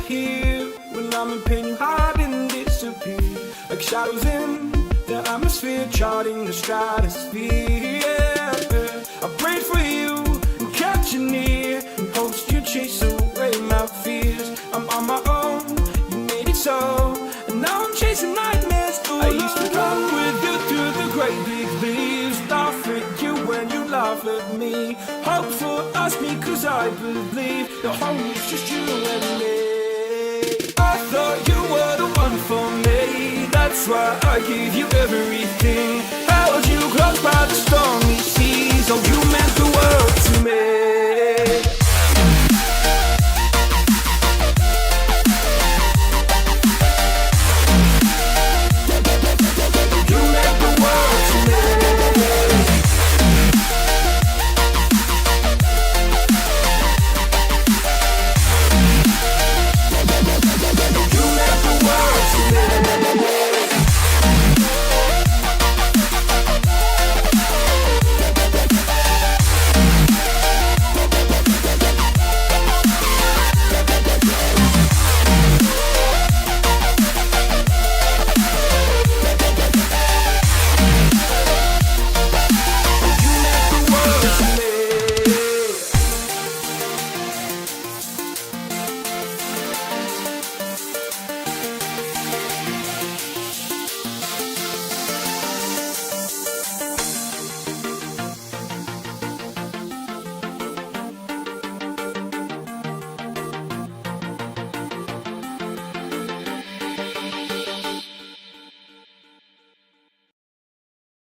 here. When I'm in pain, you hide and disappear. Like shadows in the atmosphere, charting the stratosphere. Yeah. I prayed for you and kept you near, in hopes you chase away my fears. I'm on my own, you made it so, and now I'm chasing nightmares. I used to run with you through the great big leaves, laugh at you when you laugh at me. Hope for us because I believe the home is just you and me. I thought you were the one for me, that's why I gave you everything. Held you close by the stormy seas, oh you meant the world to me.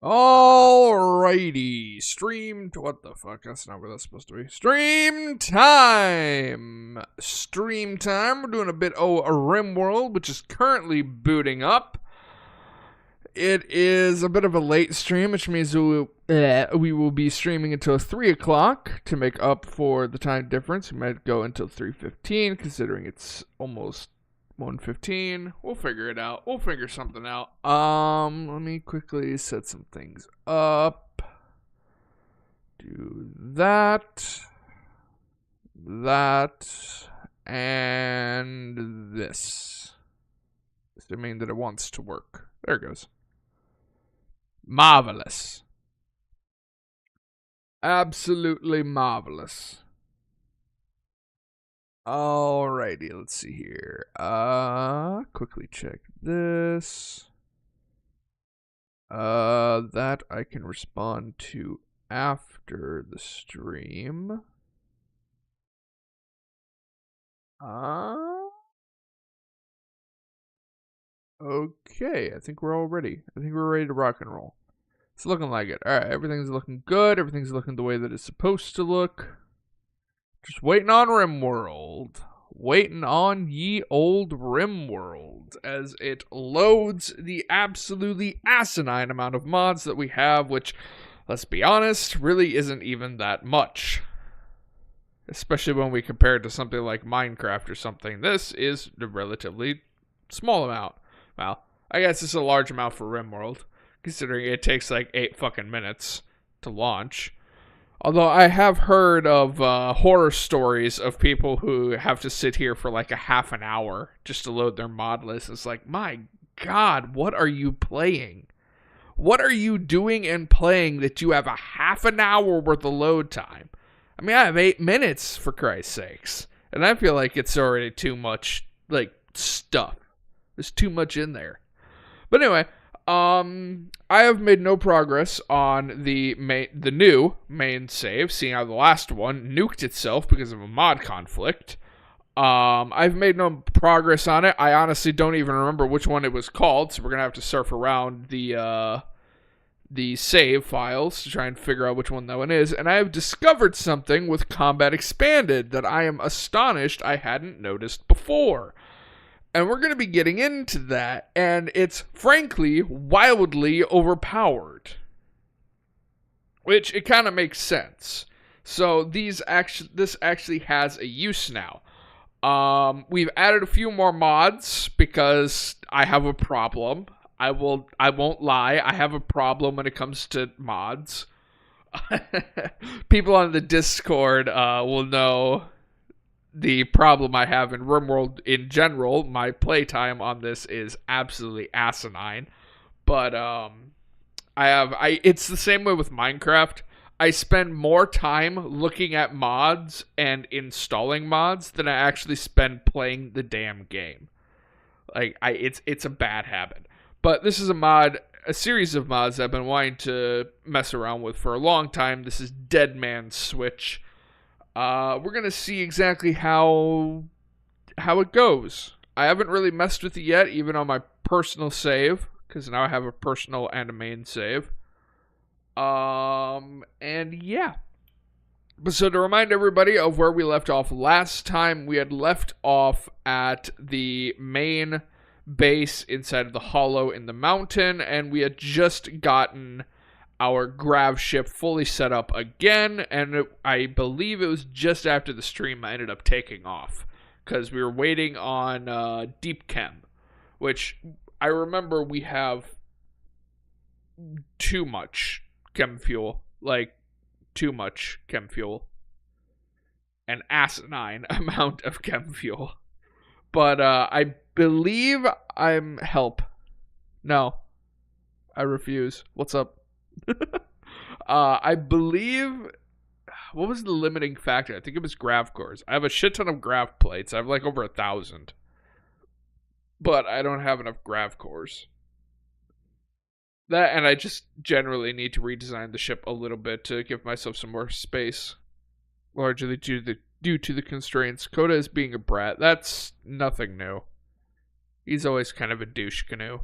Alrighty, streamed. What the fuck? That's not where that's supposed to be. Stream time. Stream time. We're doing a bit of Rimworld, which is currently booting up. It is a bit of a late stream, which means we will be streaming until 3 o'clock to make up for the time difference. We might go until 3:15, considering it's almost 1:15. We'll figure it out. We'll figure something out. Let me quickly set some things up. Do that. And this. Assuming that it wants to work. There it goes. Marvelous. Absolutely marvelous. Alrighty, let's see here. Quickly check this. That I can respond to after the stream. Okay, I think we're all ready. I think we're ready to rock and roll. It's looking like it. Alright, everything's looking good. Everything's looking the way that it's supposed to look. Just waiting on Rimworld. Waiting on ye old Rimworld as it loads the absolutely asinine amount of mods that we have, which, let's be honest, really isn't even that much. Especially when we compare it to something like Minecraft or something. This is a relatively small amount. Well, I guess it's a large amount for Rimworld, considering it takes like 8 fucking minutes to launch. Although I have heard of horror stories of people who have to sit here for like a half an hour just to load their mod list. It's like, my God, what are you playing? What are you doing and playing that you have a half an hour worth of load time? I mean, I have 8 minutes, for Christ's sakes. And I feel like it's already too much, like, stuff. There's too much in there. But anyway, I have made no progress on the new main save, seeing how the last one nuked itself because of a mod conflict. I've made no progress on it. I honestly don't even remember which one it was called, so we're gonna have to surf around the save files to try and figure out which one that one is. And I have discovered something with Combat Expanded that I am astonished I hadn't noticed before. And we're going to be getting into that, and it's frankly wildly overpowered. Which, it kind of makes sense. So, this actually has a use now. We've added a few more mods, because I have a problem. I won't lie, I have a problem when it comes to mods. People on the Discord will know the problem I have in Rimworld in general. My playtime on this is absolutely asinine. But it's the same way with Minecraft. I spend more time looking at mods and installing mods than I actually spend playing the damn game. Like it's a bad habit. But this is a series of mods I've been wanting to mess around with for a long time. This is Dead Man's Switch. We're gonna see exactly how it goes. I haven't really messed with it yet, even on my personal save, because now I have a personal and a main save. And yeah. But so to remind everybody of where we left off last time, we had left off at the main base inside of the hollow in the mountain, and we had just gotten our grav ship fully set up again, and I believe it was just after the stream I ended up taking off, because we were waiting on Deep Chem, which I remember we have too much chem fuel, like too much chem fuel, an asinine amount of chem fuel. But I believe I'm help. No, I refuse. What's up? I believe, what was the limiting factor? I think it was grav cores. I have a shit ton of grav plates. I have like over 1,000, but I don't have enough grav cores. That, and I just generally need to redesign the ship a little bit to give myself some more space, largely due to the constraints. Coda is being a brat. That's nothing new. He's always kind of a douche canoe.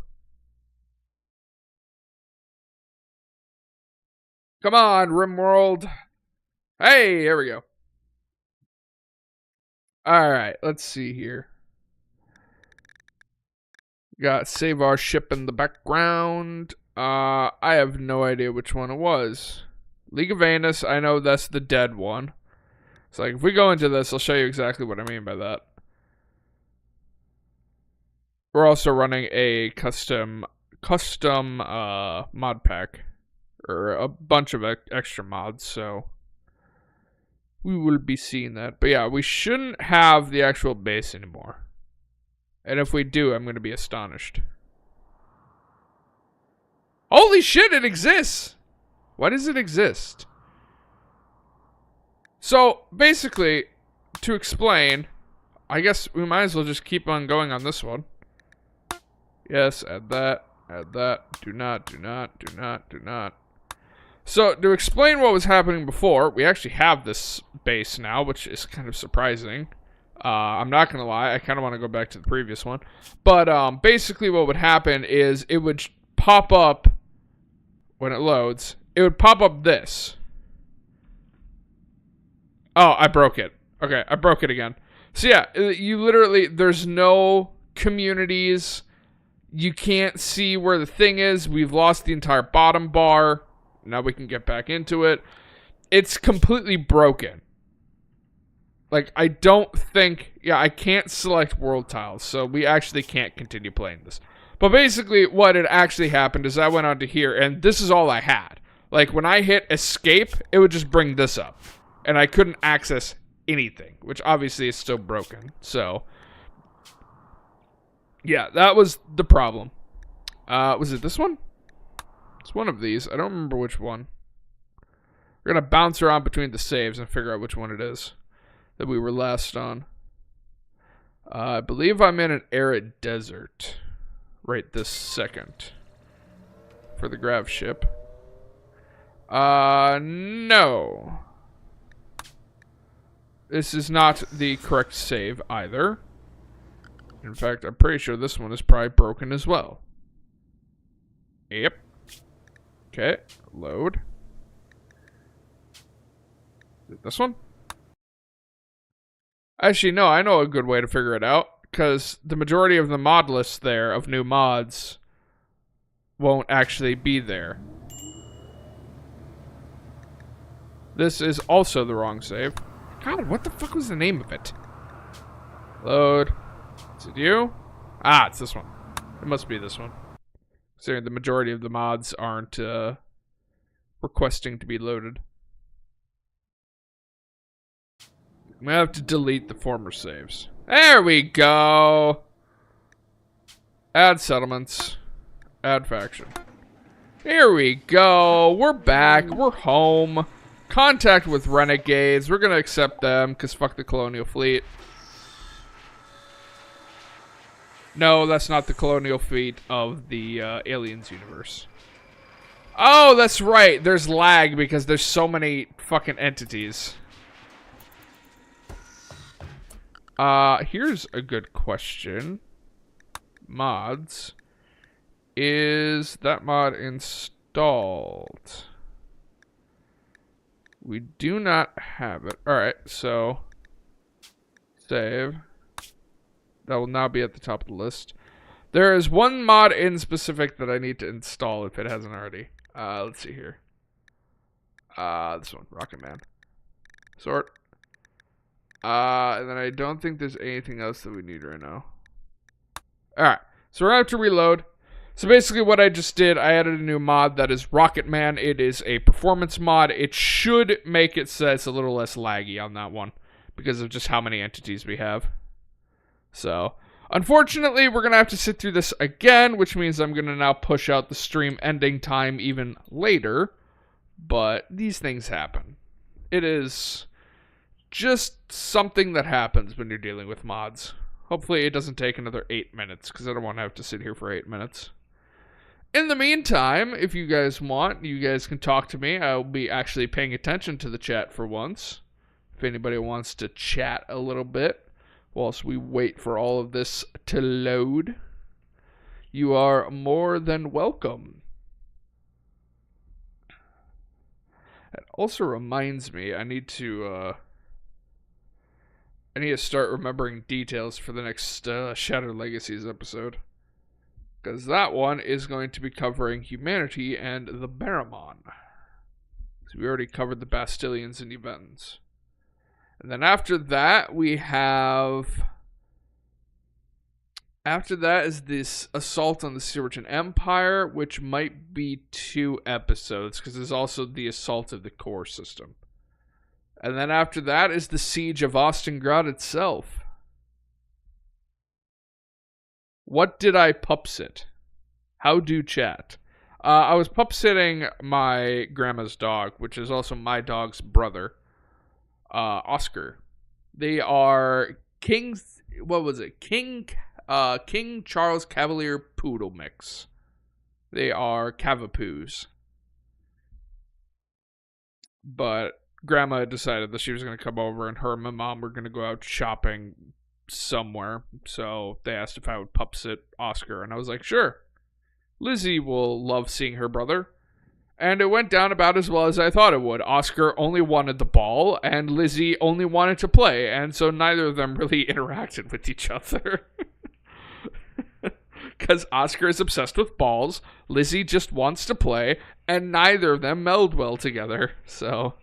Come on, Rimworld. Hey, here we go. Alright, let's see here. Got save our ship in the background. I have no idea which one it was. League of Anus, I know that's the dead one. It's like, if we go into this, I'll show you exactly what I mean by that. We're also running a custom mod pack. Or a bunch of extra mods, so we will be seeing that. But yeah, we shouldn't have the actual base anymore. And if we do, I'm going to be astonished. Holy shit, it exists! Why does it exist? So, basically, to explain, I guess we might as well just keep on going on this one. Yes, add that, do not. So, to explain what was happening before, we actually have this base now, which is kind of surprising. I'm not going to lie, I kind of want to go back to the previous one. But, basically what would happen is it would pop up, when it loads, it would pop up this. Oh, I broke it. Okay, I broke it again. So yeah, you literally, there's no communities. You can't see where the thing is. We've lost the entire bottom bar. Now we can get back into it. It's completely broken. Like, I don't think... Yeah, I can't select world tiles, so we actually can't continue playing this. But basically, what had actually happened is I went on to here, and this is all I had. Like, when I hit escape, it would just bring this up. And I couldn't access anything, which obviously is still broken. So, yeah, that was the problem. Was it this one? It's one of these. I don't remember which one. We're going to bounce around between the saves and figure out which one it is that we were last on. I believe I'm in an arid desert right this second for the grav ship. No. This is not the correct save either. In fact, I'm pretty sure this one is probably broken as well. Yep. Okay, load. Is it this one? Actually, no, I know a good way to figure it out, because the majority of the mod list there of new mods won't actually be there. This is also the wrong save. God, what the fuck was the name of it? Load. Is it you? Ah, it's this one. It must be this one. Considering the majority of the mods aren't requesting to be loaded. I'm gonna have to delete the former saves. There we go. Add settlements. Add faction. Here we go. We're back. We're home. Contact with renegades. We're gonna accept them because fuck the colonial fleet. No, that's not the colonial fleet of the Aliens universe. Oh, that's right. There's lag because there's so many fucking entities. Here's a good question. Mods. Is that mod installed? We do not have it. Alright, so save. That will now be at the top of the list. There is one mod in specific that I need to install if it hasn't already. Let's see here. This one, Rocket Man. Sort. And then I don't think there's anything else that we need right now. Alright, so we're gonna have to reload. So basically what I just did, I added a new mod that is Rocket Man. It is a performance mod. It should make it so it's a little less laggy on that one because of just how many entities we have. So, unfortunately, we're going to have to sit through this again, which means I'm going to now push out the stream ending time even later. But these things happen. It is just something that happens when you're dealing with mods. Hopefully it doesn't take another 8 minutes, because I don't want to have to sit here for 8 minutes. In the meantime, if you guys want, you guys can talk to me. I'll be actually paying attention to the chat for once. If anybody wants to chat a little bit, whilst we wait for all of this to load, you are more than welcome. It also reminds me, I need to start remembering details for the next Shattered Legacies episode. Because that one is going to be covering humanity and the Baramon. So we already covered the Bastilians and Events. And then after that, we have... After that is this Assault on the Syrritan Empire, which might be 2 episodes, because there's also the Assault of the Core system. And then after that is the Siege of Ostengrad itself. What did I pupsit? How do chat? I was pupsitting my grandma's dog, which is also my dog's brother, Oscar. They are King's... What was it? King Charles Cavalier Poodle mix. They are Cavapoos. But Grandma decided that she was going to come over and her and my mom were going to go out shopping somewhere. So they asked if I would pupsit Oscar. And I was like, sure. Lizzie will love seeing her brother. And it went down about as well as I thought it would. Oscar only wanted the ball and Lizzie only wanted to play. And so neither of them really interacted with each other. Because Oscar is obsessed with balls, Lizzie just wants to play, and neither of them meld well together. So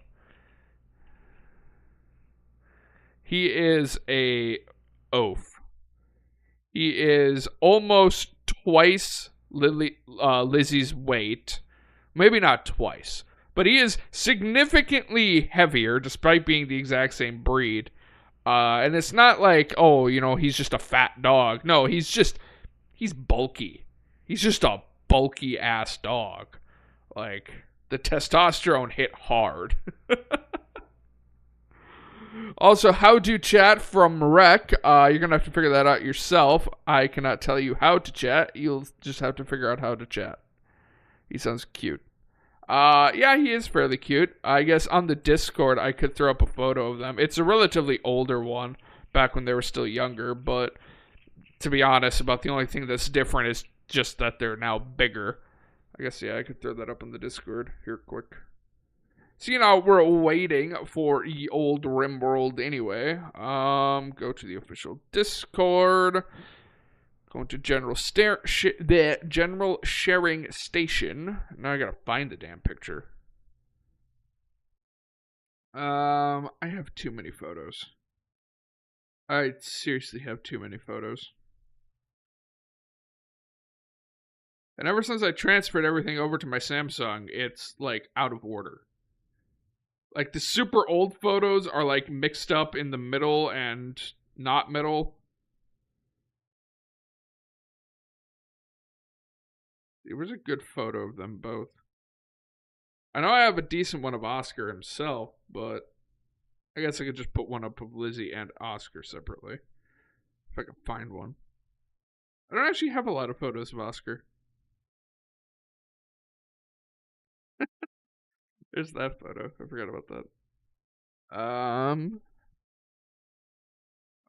he is a oaf. He is almost twice Lizzie's weight. Maybe not twice, but he is significantly heavier, despite being the exact same breed. And it's not like, oh, you know, he's just a fat dog. No, he's bulky. He's just a bulky ass dog. Like, the testosterone hit hard. Also, how to chat from Rec. You're going to have to figure that out yourself. I cannot tell you how to chat. You'll just have to figure out how to chat. He sounds cute. Yeah, he is fairly cute. I guess on the Discord, I could throw up a photo of them. It's a relatively older one, back when they were still younger, but to be honest, about the only thing that's different is just that they're now bigger. I guess, yeah, I could throw that up on the Discord here quick. So, you know, we're waiting for ye old Rimworld anyway. Go to the official Discord. Go into the general sharing station. Now I gotta find the damn picture. I have too many photos. I seriously have too many photos. And ever since I transferred everything over to my Samsung, it's, like, out of order. Like the super old photos are like mixed up in the middle and not middle. It was a good photo of them both. I know I have a decent one of Oscar himself, but I guess I could just put one up of Lizzie and Oscar separately. If I can find one. I don't actually have a lot of photos of Oscar. There's that photo. I forgot about that.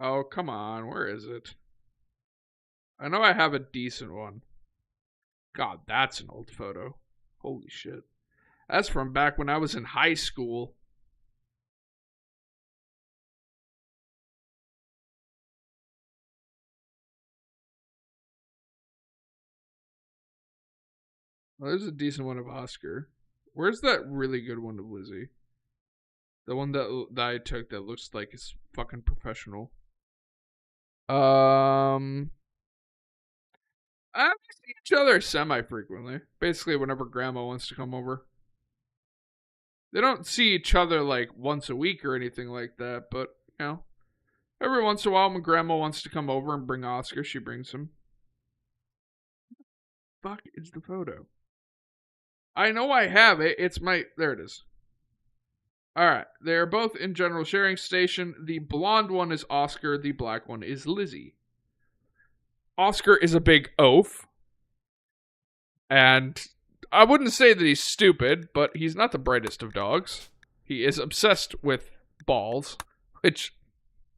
Oh, come on. Where is it? I know I have a decent one. God, that's an old photo. Holy shit. That's from back when I was in high school. Well, there's a decent one of Oscar. Where's that really good one of Lizzie? The one that I took that looks like it's fucking professional. I see each other semi-frequently. Basically, whenever Grandma wants to come over. They don't see each other like once a week or anything like that, but, you know, every once in a while when Grandma wants to come over and bring Oscar, she brings him. Fuck is the photo? I know I have it. It's my... There it is. Alright. They're both in general sharing station. The blonde one is Oscar. The black one is Lizzie. Oscar is a big oaf. And I wouldn't say that he's stupid, but he's not the brightest of dogs. He is obsessed with balls, which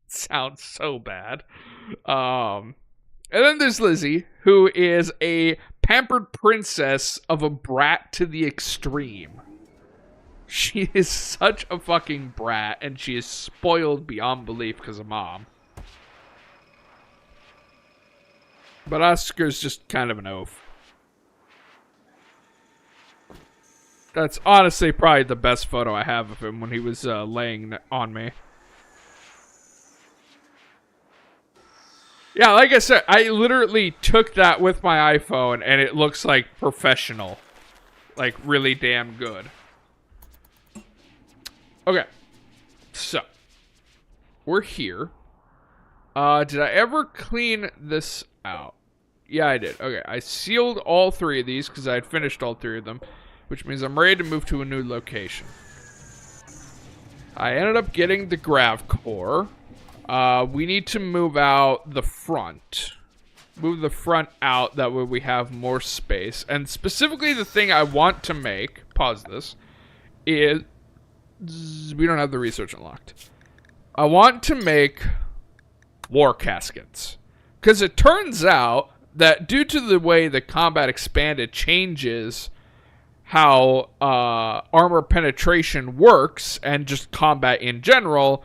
sounds so bad. And then there's Lizzie, who is a pampered princess of a brat to the extreme. She is such a fucking brat, and she is spoiled beyond belief because of Mom. But Oscar's just kind of an oaf. That's honestly probably the best photo I have of him when he was laying on me. Yeah, like I said, I literally took that with my iPhone, and it looks like professional. Like, really damn good. Okay. So. We're here. Did I ever clean this out? Yeah, I did. Okay, I sealed all three of these because I had finished all three of them, which means I'm ready to move to a new location. I ended up getting the grav core. We need to move out the front. Move the front out, that way we have more space. And specifically the thing I want to make, pause this, is... We don't have the research unlocked. I want to make war caskets. Because it turns out that due to the way the combat expanded changes how armor penetration works and just combat in general,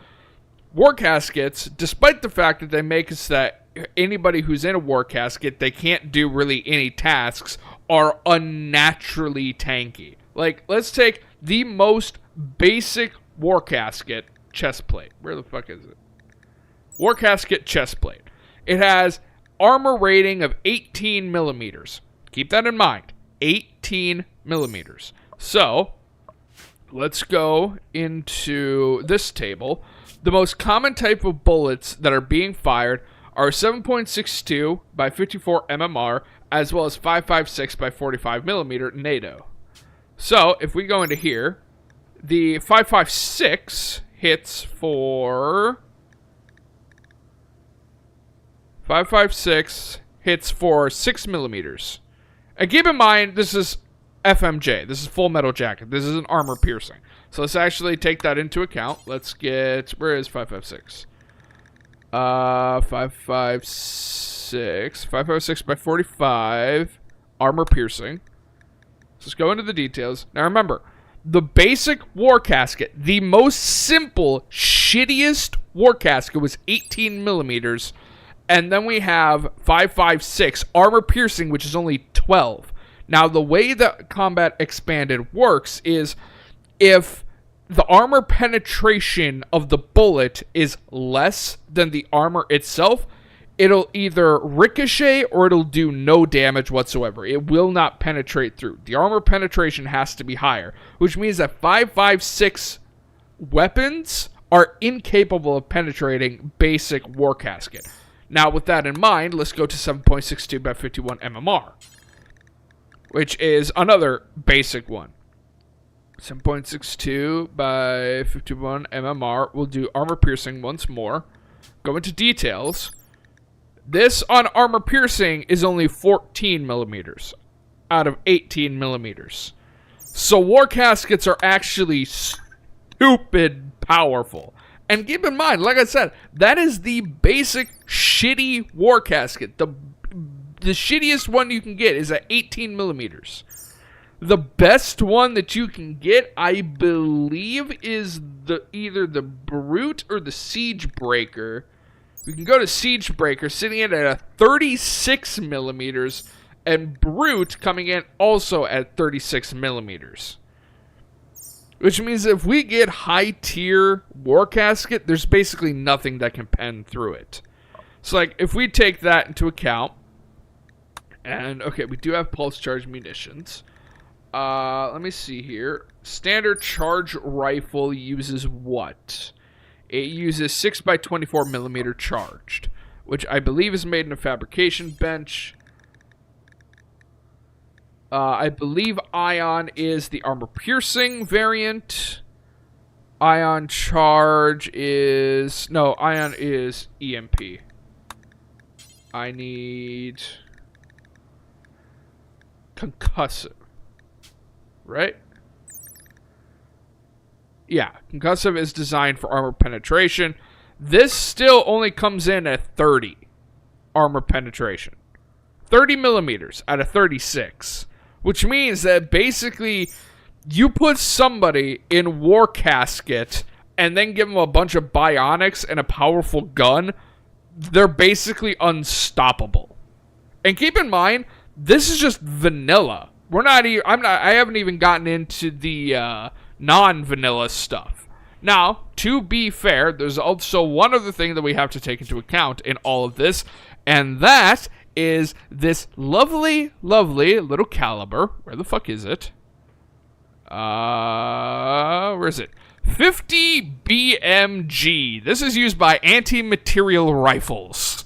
war caskets, despite the fact that they make it so that anybody who's in a war casket, they can't do really any tasks, are unnaturally tanky. Like, let's take the most basic war casket chest plate. Where the fuck is it? War casket chest plate. It has armor rating of 18 millimeters. Keep that in mind. 18 millimeters. So, let's go into this table. The most common type of bullets that are being fired are 7.62 by 54 mmR, as well as 5.56 by 45 millimeter NATO. So, if we go into here, the 5.56 hits for... 5.56 hits for 6 millimeters. And keep in mind, this is FMJ. This is Full Metal Jacket. This isn't armor piercing. So let's actually take that into account. Let's get... Where is 5.56? 5.56. 5.56 by 45. Armor piercing. Let's go into the details. Now remember, the basic war casket, the most simple, shittiest war casket was 18 millimeters. And then we have 5.56 armor piercing, which is only 12. Now, the way that Combat Expanded works is if the armor penetration of the bullet is less than the armor itself, it'll either ricochet or it'll do no damage whatsoever. It will not penetrate through. The armor penetration has to be higher, which means that 5.56 weapons are incapable of penetrating basic War Casket. Now, with that in mind, let's go to 7.62 by 51 MMR, which is another basic one. 7.62 by 51 MMR. We'll do armor piercing once more. Go into details. This on armor piercing is only 14 millimeters out of 18 millimeters. So War Caskets are actually stupid powerful. And keep in mind, like I said, that is the basic shitty War Casket. The shittiest one you can get is at 18 millimeters. The best one that you can get, I believe, is either the Brute or the Siege Breaker. We can go to Siege Breaker, sitting in at a 36 millimeters, and Brute coming in also at 36 millimeters. Which means if we get high-tier War Casket, there's basically nothing that can pen through it. So, like, if we take that into account, and, okay, we do have pulse charge munitions. Let me see here. Standard charge rifle uses what? It uses 6 by 24 millimeter charged, which I believe is made in a fabrication bench. I believe Ion is the armor piercing variant. Ion charge is... No, Ion is EMP. I need... concussive. Right? Yeah, concussive is designed for armor penetration. This still only comes in at 30 armor penetration. 30 millimeters out of 36. Which means that basically you put somebody in War Casket and then give them a bunch of bionics and a powerful gun, they're basically unstoppable. And keep in mind, this is just vanilla. I haven't even gotten into the non-vanilla stuff. Now, to be fair, there's also one other thing that we have to take into account in all of this, and that is this lovely, lovely little caliber. Where the fuck is it? Where is it? 50 BMG. This is used by anti-material rifles.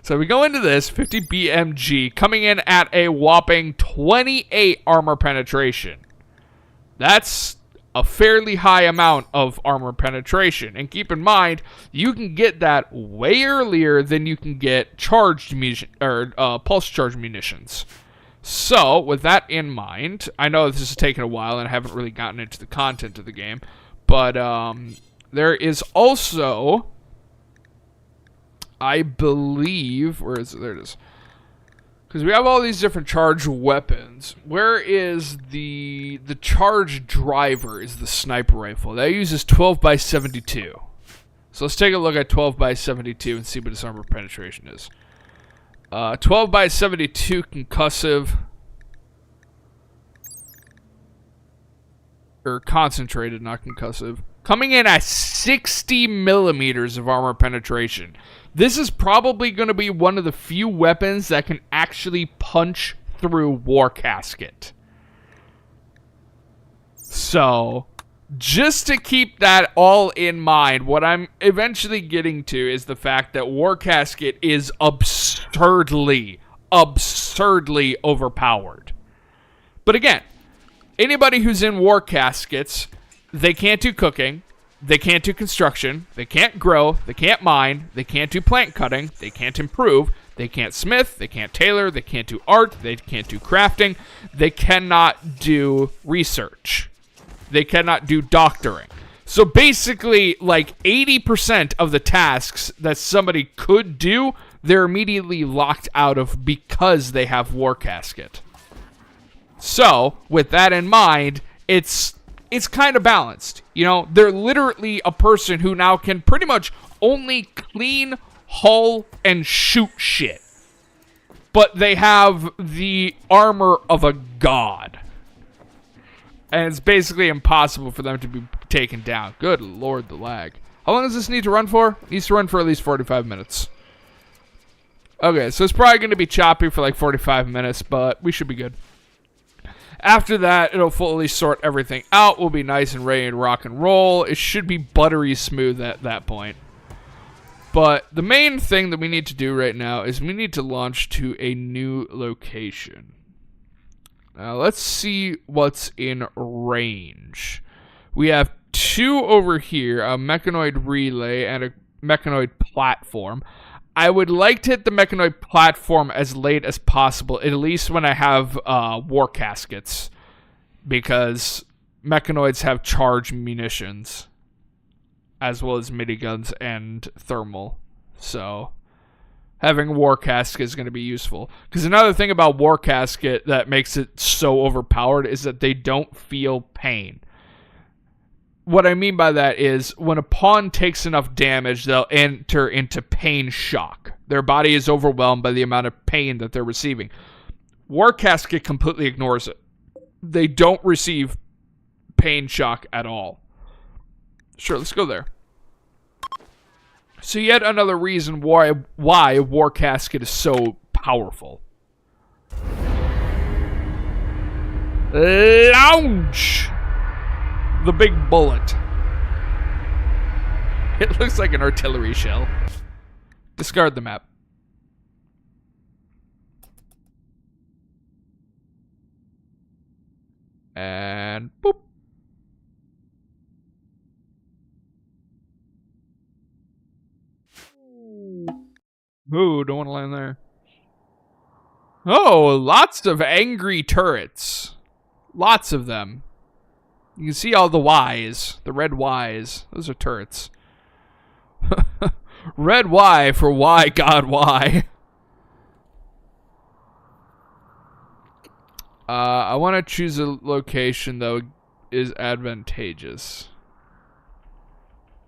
So we go into this 50 BMG, coming in at a whopping 28 armor penetration. That's a fairly high amount of armor penetration. And keep in mind, you can get that way earlier than you can get charged pulse charge munitions. So, with that in mind, I know this has taken a while and I haven't really gotten into the content of the game, but there is also, I believe, where is it? There it is. Because we have all these different charge weapons. Where is the charge driver is the sniper rifle. That uses 12 by 72. So let's take a look at 12 by 72 and see what its armor penetration is. 12 by 72 concussive. Or concentrated, not concussive. Coming in at 60 millimeters of armor penetration. This is probably going to be one of the few weapons that can actually punch through War Casket. So, just to keep that all in mind, what I'm eventually getting to is the fact that War Casket is absurdly overpowered. But again, anybody who's in War Caskets, they can't do cooking. They can't do construction, they can't grow, they can't mine, they can't do plant cutting, they can't improve, they can't smith, they can't tailor, they can't do art, they can't do crafting, they cannot do research, they cannot do doctoring. So basically, like 80% of the tasks that somebody could do, they're immediately locked out of because they have War Casket. So, with that in mind, it's kind of balanced. You know, they're literally a person who now can pretty much only clean, haul, and shoot shit. But they have the armor of a god. And it's basically impossible for them to be taken down. Good lord, the lag. How long does this need to run for? It needs to run for at least 45 minutes. Okay, so it's probably going to be choppy for like 45 minutes, but we should be good. After that, it'll fully sort everything out. We'll be nice and ready to rock and roll. It should be buttery smooth at that point. But the main thing that we need to do right now is we need to launch to a new location. Now, let's see what's in range. We have 2 over here, a mechanoid relay and a mechanoid platform. I would like to hit the mechanoid platform as late as possible, at least when I have war caskets, because mechanoids have charged munitions, as well as miniguns and thermal. So having a war casket is going to be useful. Because another thing about war casket that makes it so overpowered is that they don't feel pain. What I mean by that is when a pawn takes enough damage, they'll enter into pain shock. Their body is overwhelmed by the amount of pain that they're receiving. War casket completely ignores it. They don't receive pain shock at all. Sure, let's go there. So yet another reason why war casket is so powerful. Lounge! The big bullet. It looks like an artillery shell. Discard the map. And boop. Ooh, don't want to land there. Oh, lots of angry turrets. Lots of them. You can see all the Ys. The red Ys. Those are turrets. Red Y for why, God, why? I want to choose a location, though, is advantageous.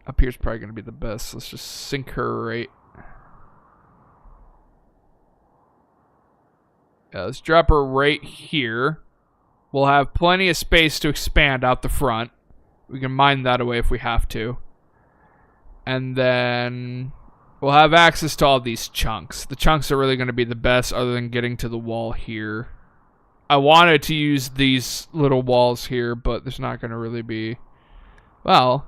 Up here's probably going to be the best. Let's just sink her right. Yeah, let's drop her right here. We'll have plenty of space to expand out the front. We can mine that away if we have to. And then we'll have access to all these chunks. The chunks are really going to be the best other than getting to the wall here. I wanted to use these little walls here, but there's not going to really be... Well,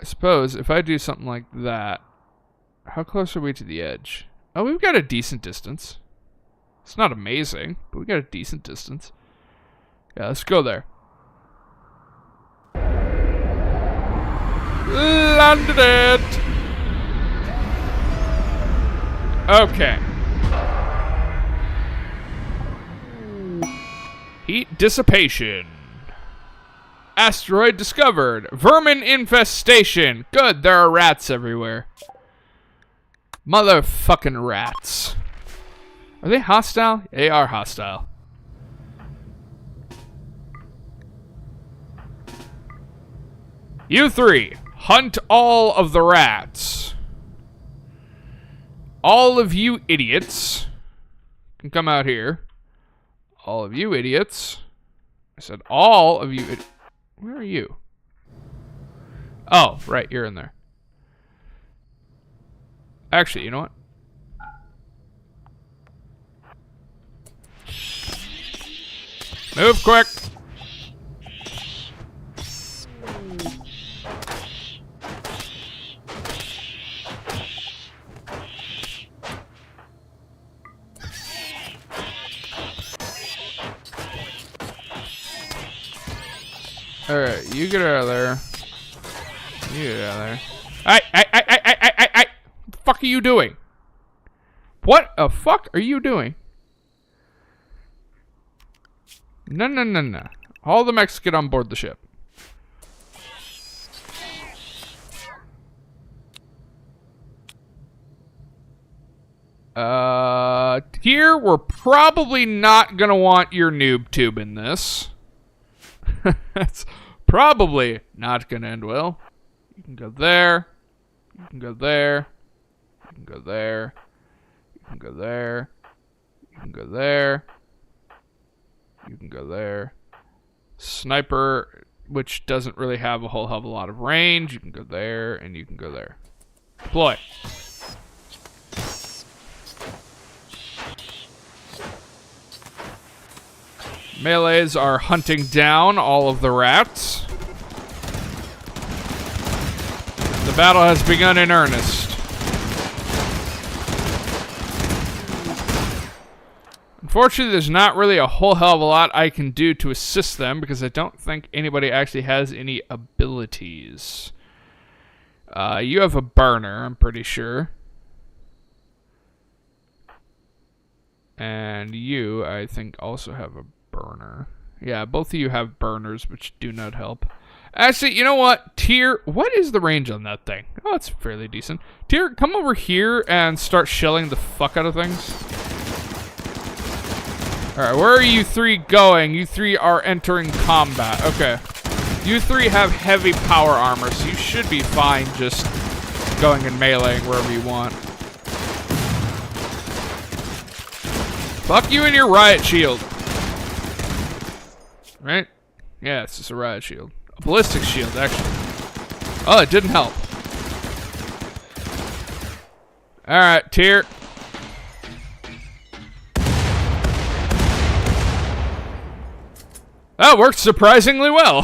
I suppose if I do something like that... How close are we to the edge? Oh, we've got a decent distance. It's not amazing, but we got a decent distance. Yeah, let's go there. Landed it! Okay. Heat dissipation. Asteroid discovered. Vermin infestation. Good, there are rats everywhere. Motherfucking rats. Are they hostile? They are hostile. You 3, hunt all of the rats. All of you idiots can come out here. All of you idiots. I said all of you Where are you? Oh, right, you're in there. Actually, you know what? Move quick. Alright, you get out of there. You get out of there. What the fuck are you doing? What the fuck are you doing? No, no, no, no. All the mechs get on board the ship. Here, we're probably not gonna want your noob tube in this. That's probably not gonna end well. You can go there. You can go there. You can go there. You can go there. You can go there. You can go there. Sniper, which doesn't really have a whole hell of a lot of range. You can go there, and you can go there. Deploy. Melees are hunting down all of the rats. The battle has begun in earnest. Unfortunately, there's not really a whole hell of a lot I can do to assist them because I don't think anybody actually has any abilities. You have a burner, I'm pretty sure. And you, I think, also have a burner. Yeah, both of you have burners, which do not help. Actually, you know what? Tyr, what is the range on that thing? Oh, it's fairly decent. Tyr, come over here and start shelling the fuck out of things. Alright, where are you three going? You three are entering combat. Okay. You three have heavy power armor, so you should be fine just going and meleeing wherever you want. Fuck you and your riot shield. Right? Yeah, it's just a riot shield. A ballistic shield, actually. Oh, it didn't help. Alright, Tyr. That worked surprisingly well.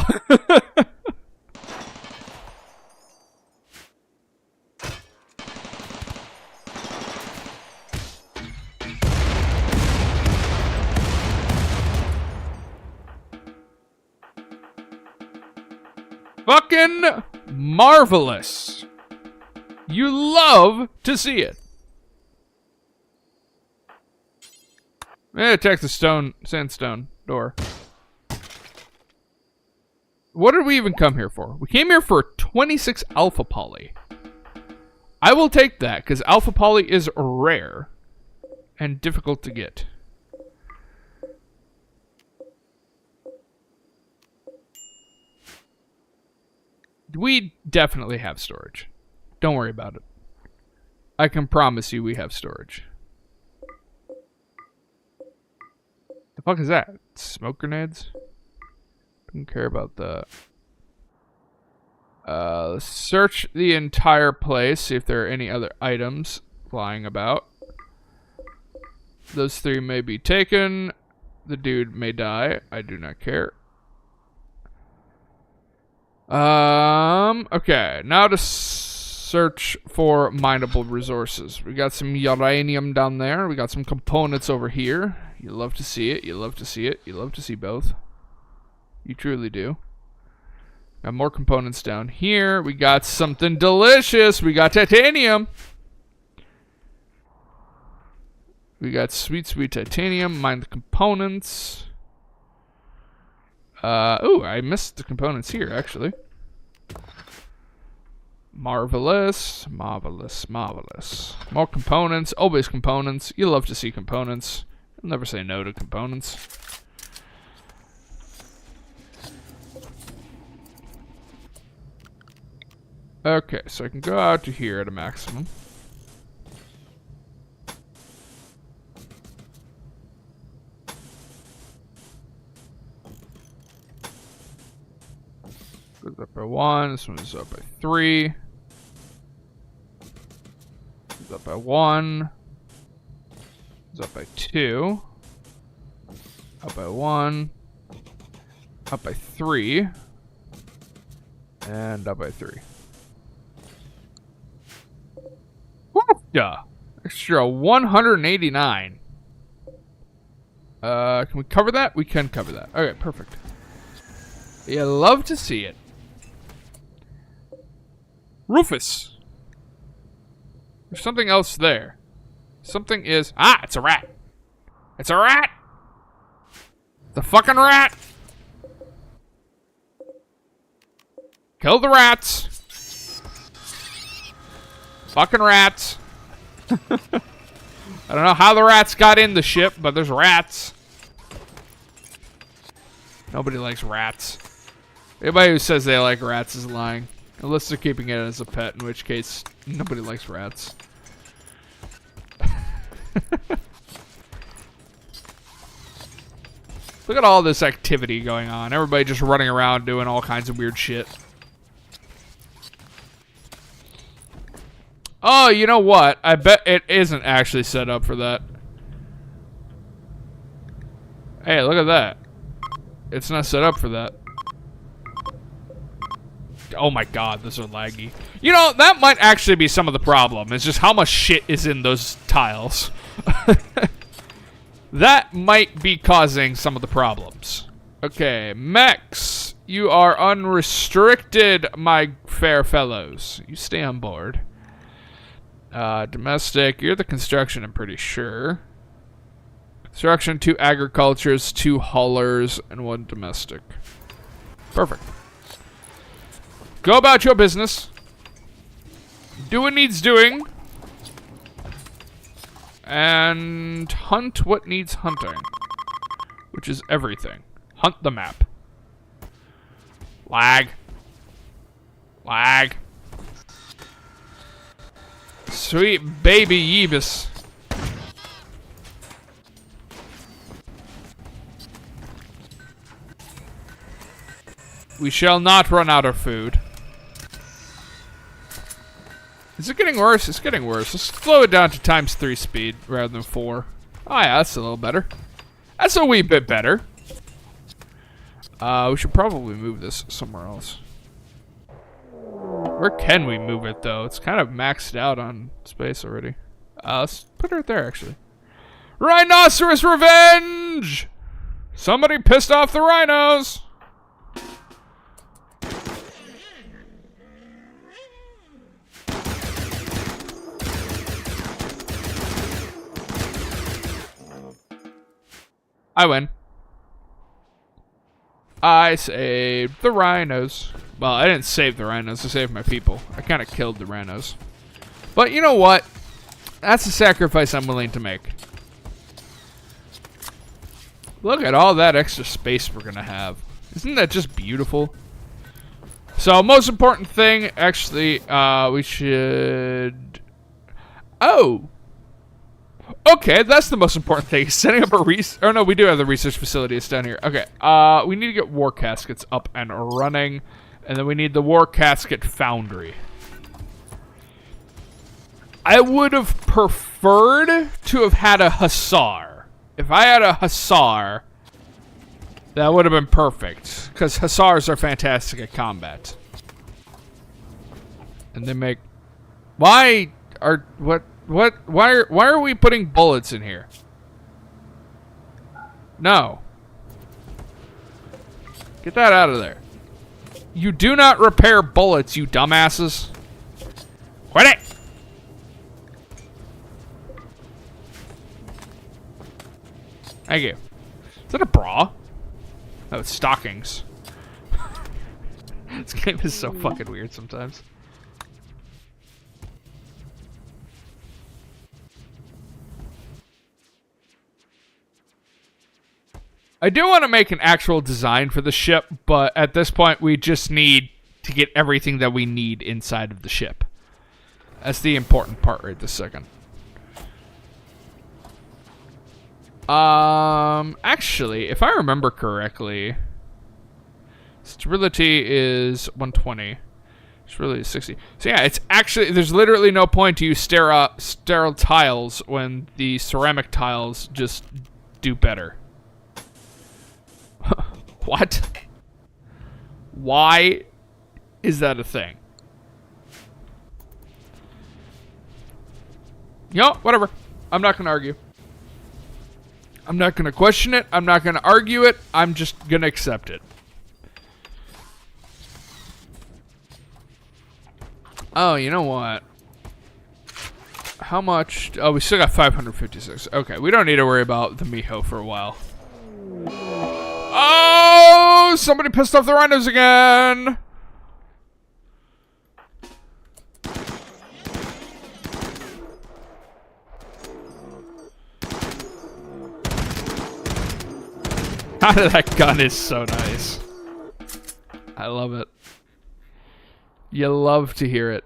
Fucking marvelous. You love to see it. Attack the sandstone door. What did we even come here for? We came here for 26 alpha poly. I will take that, because alpha poly is rare and difficult to get. We definitely have storage. Don't worry about it. I can promise you we have storage. The fuck is that? Smoke grenades? Don't care about that. Let's search the entire place, see if there are any other items flying about. Those three may be taken. The dude may die. I do not care. Okay, now to search for mineable resources. We got some uranium down there. We got some components over here. You love to see it. You love to see it. You love to see both. You truly do. Got more components down here. We got something delicious. We got titanium. We got sweet, sweet titanium. Mine the components. Ooh, I missed the components here, actually. Marvelous. Marvelous. Marvelous. More components. Always components. You love to see components. You'll never say no to components. Okay, so I can go out to here at a maximum. Goes up by 1. This one is up by 3. Goes up by 1. Goes up by 2. Up by 1. Up by 3. And up by 3. Yeah, extra 189. Can we cover that? We can cover that. Okay, perfect. You love to see it. Rufus. There's something else there. Something is... Ah, it's a rat. It's a rat. It's a fucking rat. Kill the rats. Fucking rats. I don't know how the rats got in the ship, but there's rats. Nobody likes rats. Anybody who says they like rats is lying. Unless they're keeping it as a pet, in which case nobody likes rats. Look at all this activity going on. Everybody just running around doing all kinds of weird shit. Oh, you know what? I bet it isn't actually set up for that. Hey, look at that. It's not set up for that. Oh my god, those are laggy. You know, that might actually be some of the problem. It's just how much shit is in those tiles. That might be causing some of the problems. Okay, mechs. You are unrestricted, my fair fellows. You stay on board. Domestic. You're the construction, I'm pretty sure. Construction, 2 agricultures, 2 haulers, and 1 domestic. Perfect. Go about your business. Do what needs doing. And hunt what needs hunting. Which is everything. Hunt the map. Lag. Lag. Sweet baby Yeebus. We shall not run out of food. Is it getting worse? It's getting worse. Let's slow it down to ×3 speed rather than 4. Oh yeah, that's a little better. That's a wee bit better. We should probably move this somewhere else. Where can we move it though? It's kind of maxed out on space already. Let's put it right there actually. Rhinoceros revenge! Somebody pissed off the rhinos! I win. I saved the rhinos. Well, I didn't save the rhinos. I saved my people. I kind of killed the rhinos. But you know what? That's a sacrifice I'm willing to make. Look at all that extra space we're going to have. Isn't that just beautiful? So, most important thing, actually, we should... Oh! Okay, that's the most important thing. Setting up a oh no, we do have the research facility. It's down here. Okay, we need to get war caskets up and running. And then we need the war casket foundry. I would have preferred to have had a hussar. If I had a hussar, that would have been perfect. Because hussars are fantastic at combat. And they make... Why are... Why are we putting bullets in here? No. Get that out of there. You do not repair bullets, you dumbasses. Quit it! Thank you. Is that a bra? Oh, it's stockings. This game is so fucking weird sometimes. I do want to make an actual design for the ship, but at this point we just need to get everything that we need inside of the ship. That's the important part right this second. Actually, if I remember correctly, sterility is 120. Sterility is 60. So yeah, it's actually, there's literally no point to use sterile tiles when the ceramic tiles just do better. What? Why is that a thing? You know, whatever. I'm not going to argue. I'm not going to question it. I'm not going to argue it. I'm just going to accept it. Oh, you know what? How much? Oh, we still got 556. Okay, we don't need to worry about the Miho for a while. Oh, somebody pissed off the rhinos again. That gun is so nice. I love it. You love to hear it.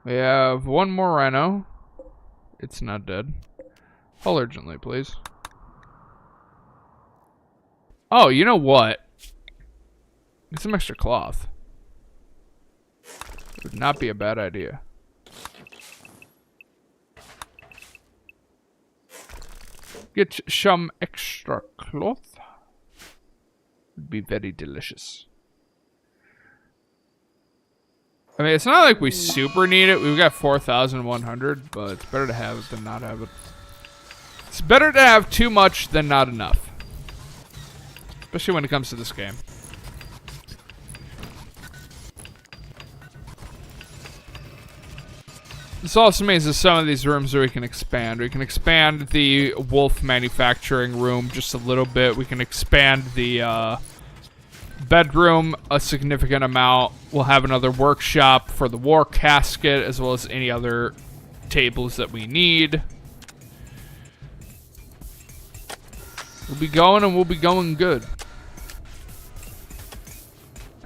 We have one more rhino. It's not dead. Call urgently, please. Oh, you know what? Get some extra cloth. Would not be a bad idea. Get some extra cloth. Would be very delicious. I mean, it's not like we super need it. We've got 4,100, but it's better to have it than not have it. It's better to have too much than not enough. Especially when it comes to this game. This also means that some of these rooms we can expand. We can expand the wolf manufacturing room just a little bit. We can expand the bedroom a significant amount. We'll have another workshop for the war casket, as well as any other tables that we need. We'll be going, and we'll be going good.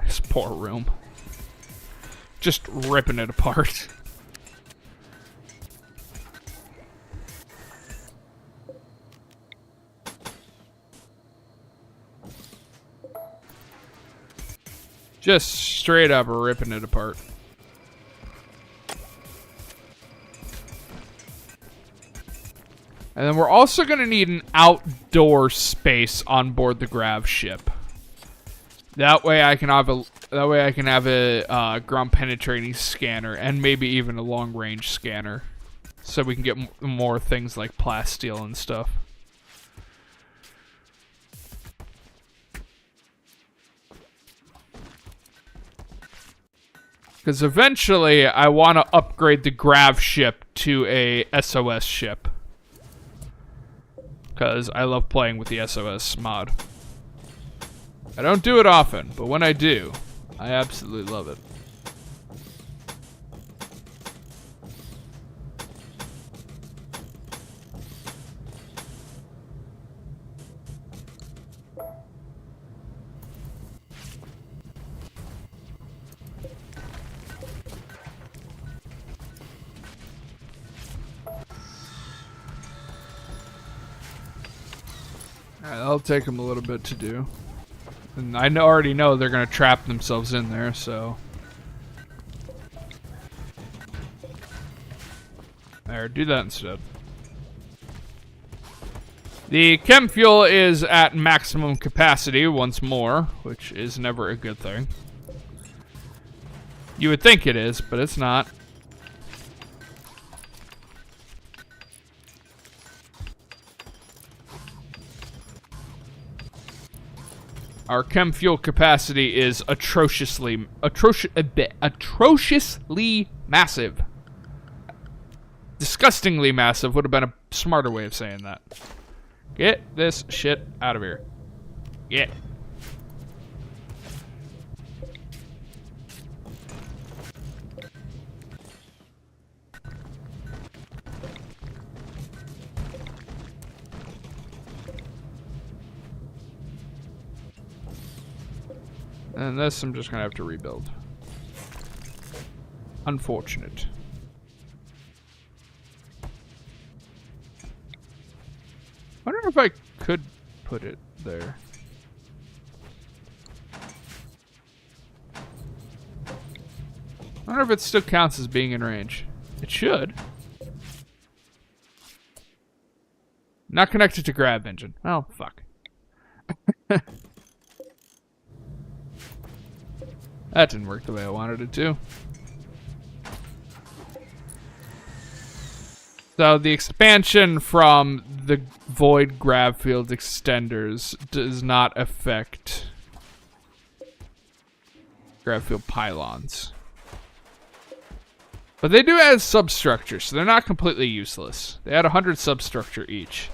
This poor room. Just ripping it apart. Just straight up ripping it apart. And then we're also going to need an outdoor space on board the grav ship. That way I can have a ground penetrating scanner and maybe even a long range scanner, so we can get more things like plasteel and stuff. Because eventually, I want to upgrade the grav ship to a SOS ship. Because I love playing with the SOS mod. I don't do it often, but when I do, I absolutely love it. That'll take them a little bit to do. And I already know they're going to trap themselves in there, so... There, do that instead. The chem fuel is at maximum capacity once more, which is never a good thing. You would think it is, but it's not. Our chem fuel capacity is atrociously massive. Disgustingly massive would have been a smarter way of saying that. Get this shit out of here. Get. And this I'm just gonna have to rebuild. Unfortunate. I wonder if I could put it there. I wonder if it still counts as being in range. It should. Not connected to grav engine. Oh, fuck. That didn't work the way I wanted it to. So the expansion from the void grav field extenders does not affect grav field pylons. But they do add substructure, so they're not completely useless. They add 100 substructure each.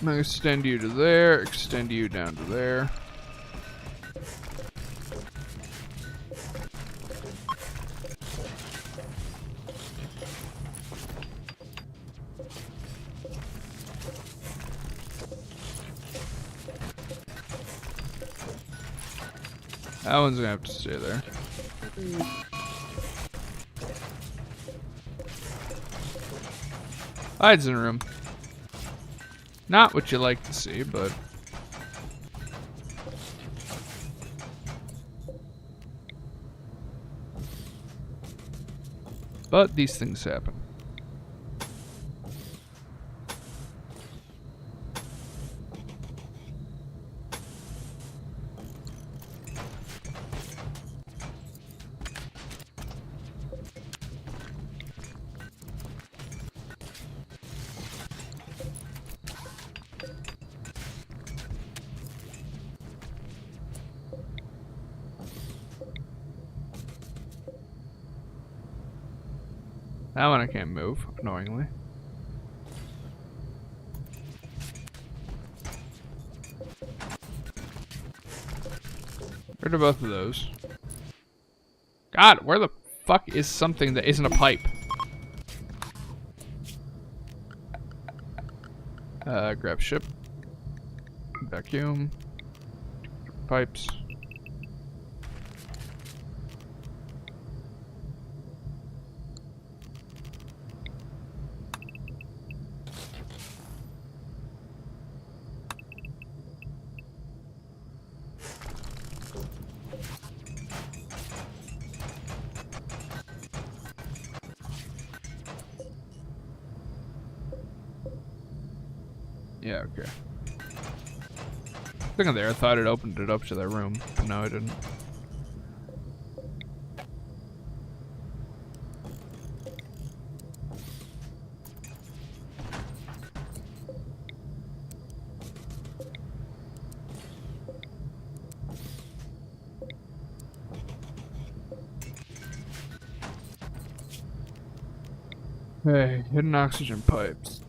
I'm gonna extend you to there, extend you down to there. That one's gonna have to stay there. Hides in a room. Not what you like to see, but... But these things happen. That one I can't move, annoyingly. Rid of both of those. God, where the fuck is something that isn't a pipe? Grab ship. Vacuum. Pipes. Yeah, okay. Looking there, I thought it opened it up to that room, but no, it didn't. Hey, hidden oxygen pipes.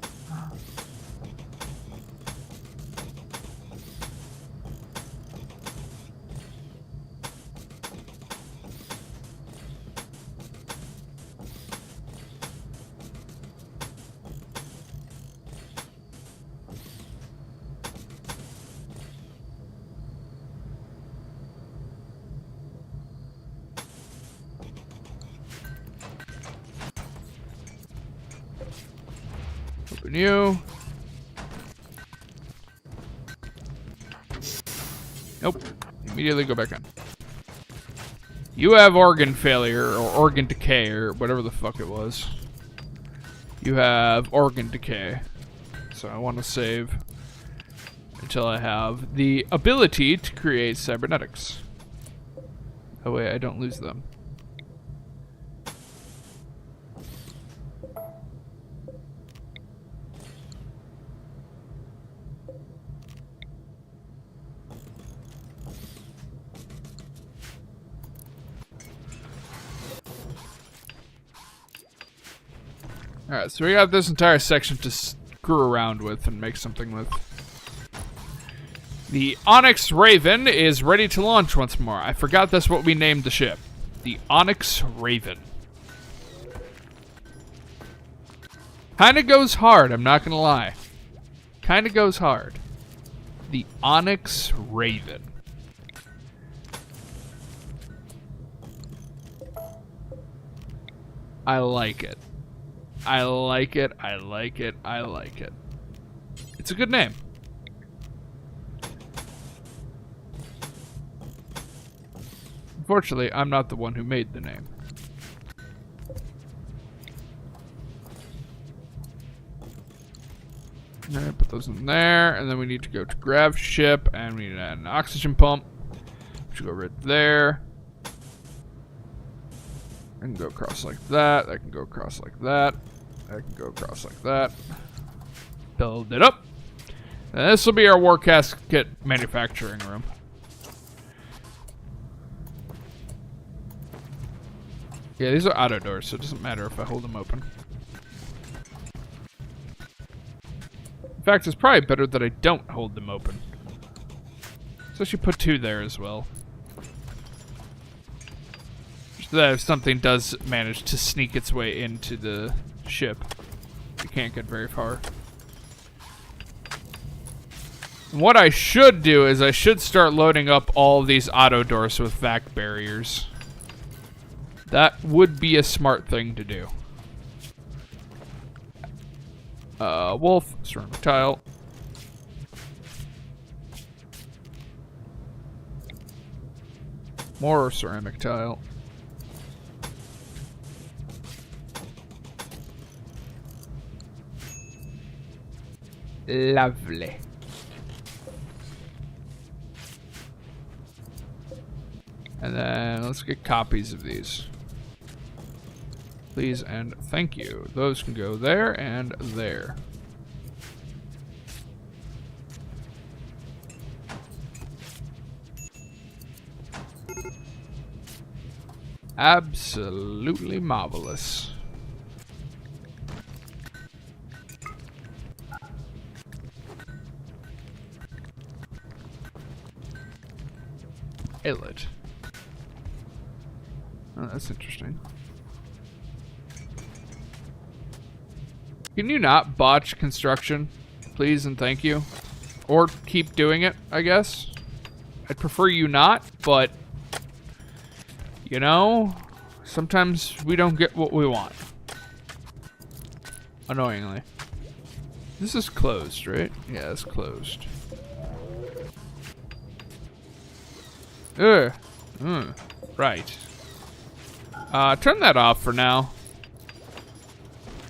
Open you. Nope. Immediately go back on. You have organ failure or organ decay or whatever the fuck it was. You have organ decay. So I want to save until I have the ability to create cybernetics. That way I don't lose them. Alright, so we got this entire section to screw around with and make something with. The Onyx Raven is ready to launch once more. I forgot that's what we named the ship. The Onyx Raven. Kinda goes hard, I'm not gonna lie. Kinda goes hard. The Onyx Raven. I like it. I like it, I like it, I like it. It's a good name. Unfortunately, I'm not the one who made the name. Alright, put those in there, and then we need to go to grab ship, and we need to add an oxygen pump. Which will go right there. I can go across like that. I can go across like that. I can go across like that. Build it up. And this will be our war casket manufacturing room. Yeah, these are auto doors, so it doesn't matter if I hold them open. In fact, it's probably better that I don't hold them open. So I should put 2 there as well. So that if something does manage to sneak its way into the ship, it can't get very far. What I should do is I should start loading up all of these auto doors with vac barriers. That would be a smart thing to do. Wolf, ceramic tile. More ceramic tile. Lovely. And then let's get copies of these. Please and thank you. Those can go there and there. Absolutely marvelous. Inlet. Oh, that's interesting. Can you not botch construction, please and thank you? Or keep doing it, I guess? I'd prefer you not, but... You know, sometimes we don't get what we want. Annoyingly. This is closed, right? Yeah, it's closed. Ugh. Right. Turn that off for now.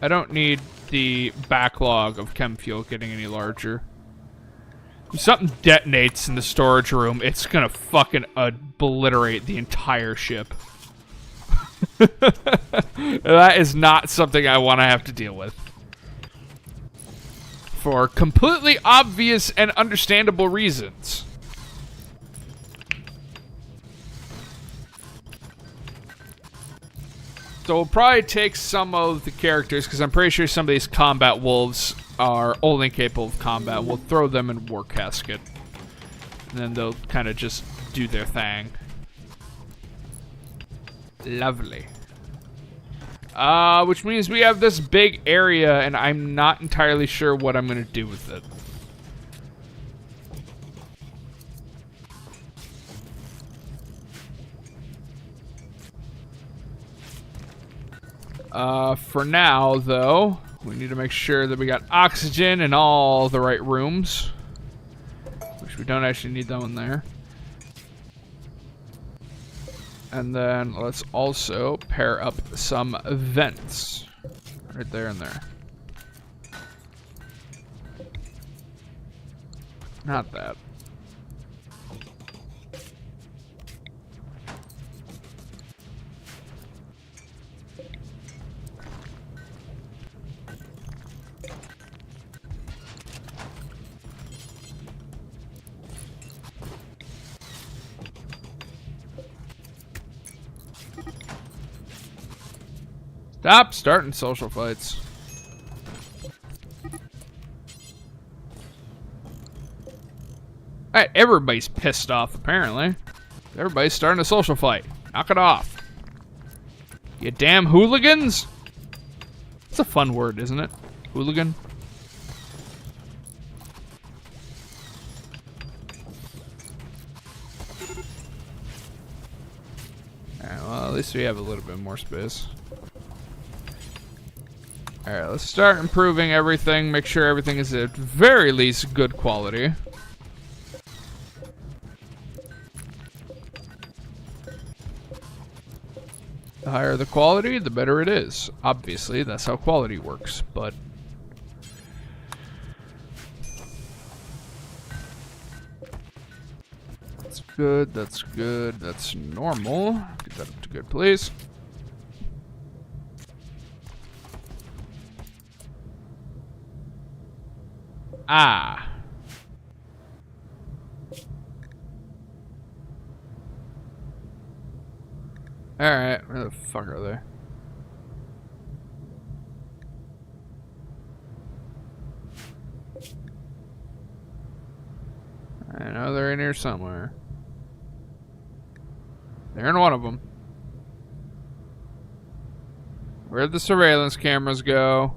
I don't need the backlog of chem fuel getting any larger. If something detonates in the storage room, it's gonna fucking obliterate the entire ship. That is not something I want to have to deal with. For completely obvious and understandable reasons. So we'll probably take some of the characters, because I'm pretty sure some of these combat wolves are only capable of combat. We'll throw them in War Casket. And then they'll kind of just do their thing. Lovely. Which means we have this big area, and I'm not entirely sure what I'm going to do with it. For now, though, we need to make sure that we got oxygen in all the right rooms. Which we don't actually need that one there. And then let's also pair up some vents. Right there and there. Not that. Stop starting social fights. Alright, everybody's pissed off, apparently. Everybody's starting a social fight. Knock it off. You damn hooligans! It's a fun word, isn't it? Hooligan. Alright, well, at least we have a little bit more space. Alright, let's start improving everything. Make sure everything is at very least good quality. The higher the quality, the better it is. Obviously, that's how quality works, but... That's good, that's good, that's normal. Get that up to good, please. Ah. Alright, where the fuck are they? I know they're in here somewhere. They're in one of them. Where'd the surveillance cameras go?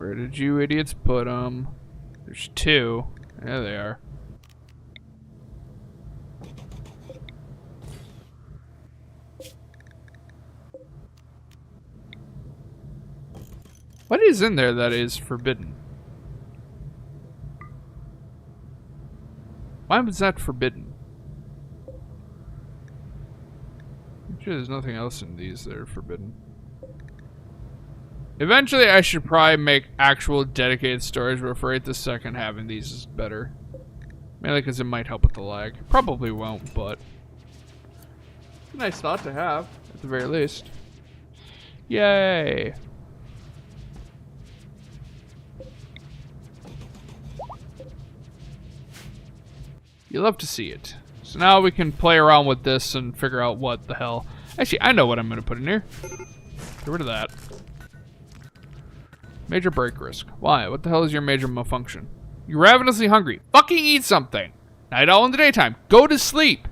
Where did you idiots put them? There's two. There they are. What is in there that is forbidden? Why was that forbidden? I'm sure there's nothing else in these that are forbidden. Eventually, I should probably make actual dedicated storage, but for right this second, having these is better. Mainly because it might help with the lag. Probably won't, but it's a nice thought to have, at the very least. Yay! You love to see it. So now we can play around with this and figure out what the hell. Actually, I know what I'm going to put in here. Get rid of that. Major break risk. Why? What the hell is your major malfunction? You're ravenously hungry. Fucking eat something. Night owl in the daytime. Go to sleep.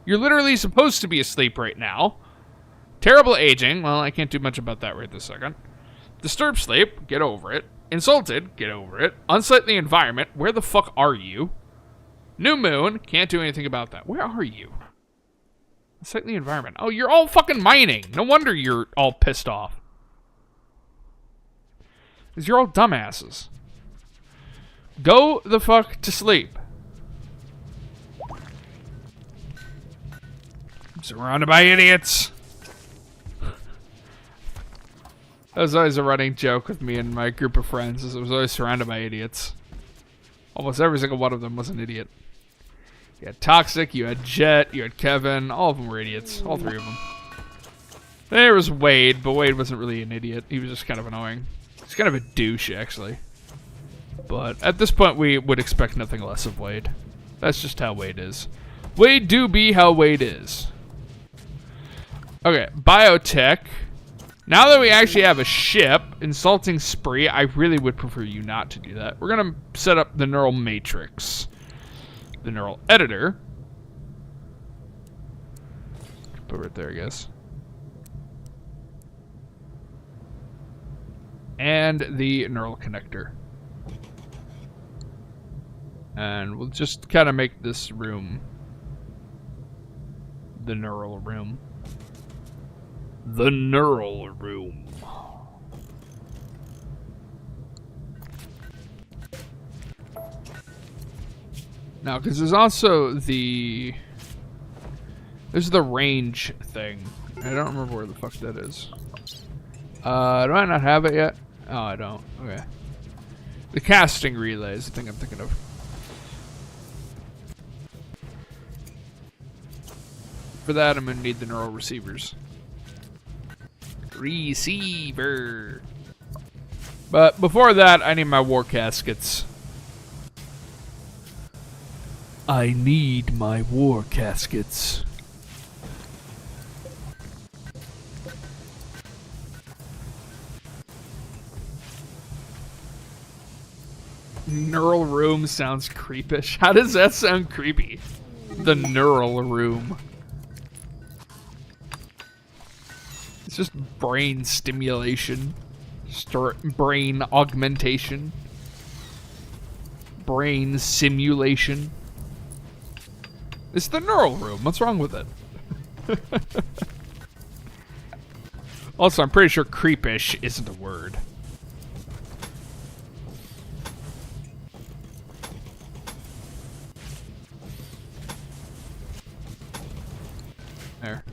You're literally supposed to be asleep right now. Terrible aging. Well, I can't do much about that right this second. Disturbed sleep. Get over it. Insulted. Get over it. Unsightly environment. Where the fuck are you? New moon. Can't do anything about that. Where are you? Unsightly environment. Oh, you're all fucking mining. No wonder you're all pissed off. Because you're all dumbasses. Go the fuck to sleep. I'm surrounded by idiots. That was always a running joke with me and my group of friends, is I was always surrounded by idiots. Almost every single one of them was an idiot. You had Toxic, you had Jet, you had Kevin, all of them were idiots. All three of them. There was Wade, but Wade wasn't really an idiot. He was just kind of annoying. He's kind of a douche, actually. But at this point, we would expect nothing less of Wade. That's just how Wade is. Wade do be how Wade is. Okay, biotech. Now that we actually have a ship, Insulting Spree, I really would prefer you not to do that. We're going to set up the neural matrix. The neural editor. Put it right there, I guess. And the neural connector. And we'll just kind of make this room the neural room. The neural room. Now, because there's also the... There's the range thing. I don't remember where the fuck that is. Do I not have it yet? Oh, I don't. Okay. The casting relay is the thing I'm thinking of. For that, I'm going to need the neural receivers. Receiver. But before that, I need my war caskets. I need my war caskets. Neural room sounds creepish. How does that sound creepy? The neural room. It's just brain stimulation. Brain augmentation. Brain simulation. It's the neural room. What's wrong with it? Also, I'm pretty sure creepish isn't a word. There.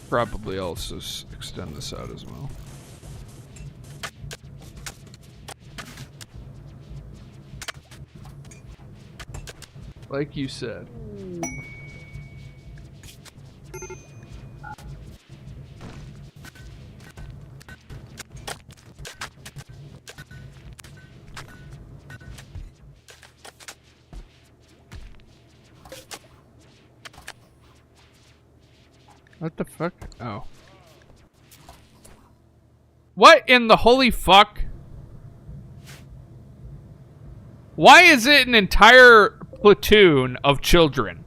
Probably also extend this out as well. Like you said. What the fuck? Oh. What in the holy fuck? Why is it an entire platoon of children?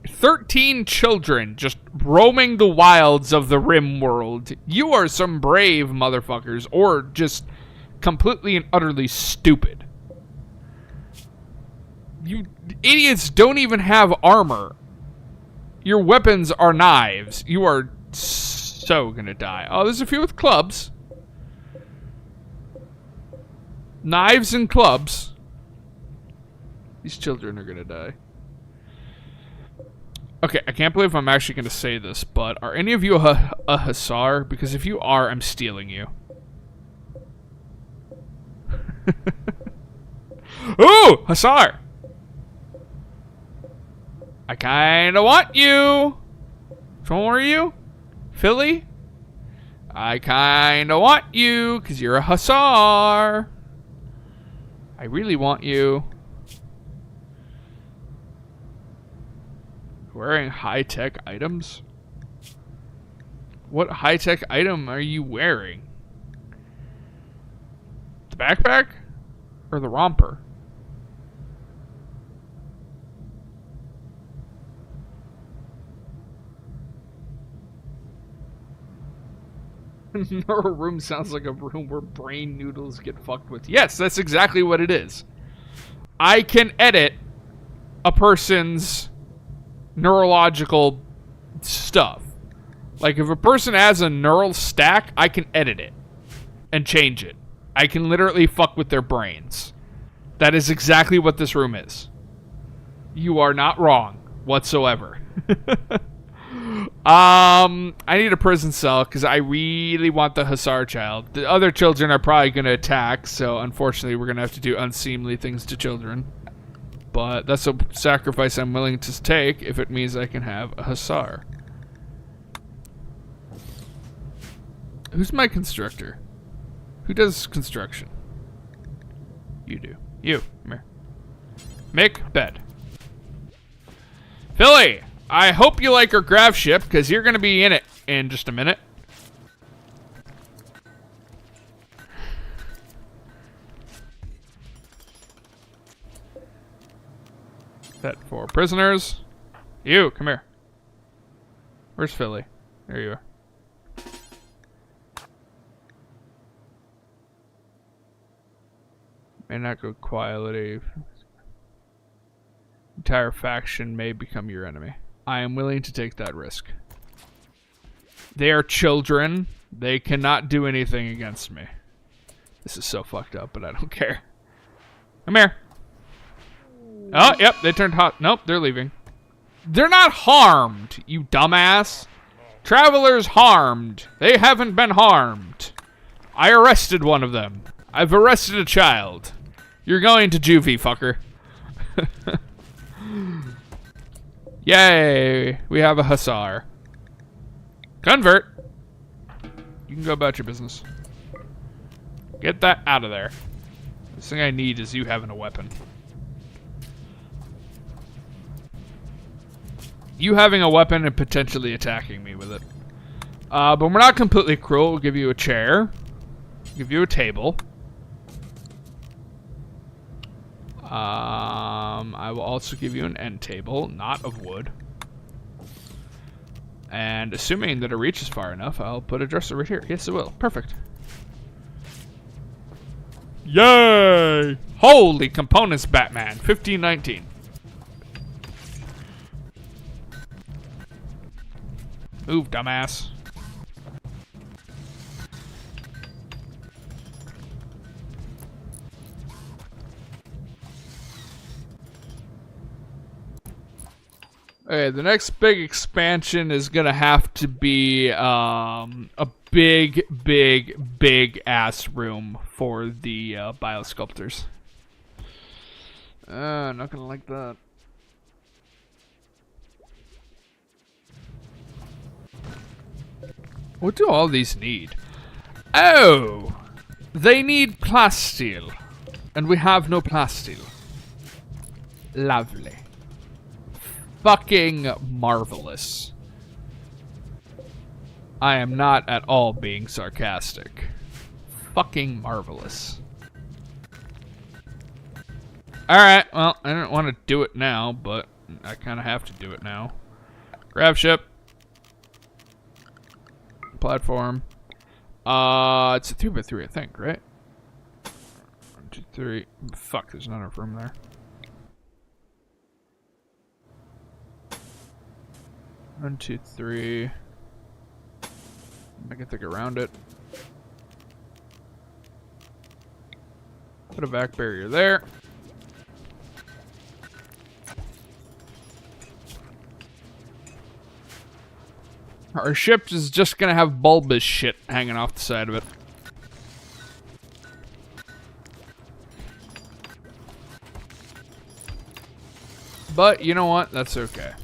13 children just roaming the wilds of the Rimworld. You are some brave motherfuckers, or just completely and utterly stupid. You idiots don't even have armor. Your weapons are knives. You are so gonna die. Oh, there's a few with clubs. Knives and clubs. These children are gonna die. Okay, I can't believe I'm actually gonna say this, but are any of you a hussar? Because if you are, I'm stealing you. Ooh, hussar! I kinda want you. Which one were you? Philly? I kinda want you, cause you're a hussar. I really want you. Wearing high-tech items? What high-tech item are you wearing? The backpack? Or the romper? Our room sounds like a room where brain noodles get fucked with. Yes, that's exactly what it is. I can edit a person's neurological stuff. Like, if a person has a neural stack, I can edit it and change it. I can literally fuck with their brains. That is exactly what this room is. You are not wrong whatsoever. I need a prison cell because I really want the hussar child. The other children are probably going to attack, so unfortunately we're going to have to do unseemly things to children. But that's a sacrifice I'm willing to take if it means I can have a hussar. Who's my constructor? Who does construction? You do. You. Come here. Make bed. Philly! I hope you like our grav ship, because you're going to be in it in just a minute. Set for prisoners. You, come here. Where's Philly? There you are. May not go quietly. Entire faction may become your enemy. I am willing to take that risk. They are children. They cannot do anything against me. This is so fucked up, but I don't care. Come here. Oh, yep, they turned hot. Nope, they're leaving. They're not harmed, you dumbass. Travelers harmed. They haven't been harmed. I arrested one of them. I've arrested a child. You're going to juvie, fucker. Yay! We have a hussar. Convert! You can go about your business. Get that out of there. This thing I need is you having a weapon. You having a weapon and potentially attacking me with it. But we're not completely cruel. We'll give you a chair. Give you a table. I will also give you an end table, not of wood. And assuming that it reaches far enough, I'll put a dresser right here. Yes, it will. Perfect. Yay! Holy components, Batman. 1519. Move, dumbass. Okay, the next big expansion is gonna have to be a big ass room for the biosculptors. Not gonna like that. What do all these need? Oh, they need plasteel, and we have no plasteel. Lovely. Fucking marvelous. I am not at all being sarcastic. Fucking marvelous. Alright, well, I don't want to do it now, but I kind of have to do it now. Grab ship. Platform. It's a 3x3, I think, right? 1, 2, 3. Fuck, there's not enough room there. One, two, three. I can think around it. Put a back barrier there. Our ship is just gonna have bulbous shit hanging off the side of it. But you know what? That's okay.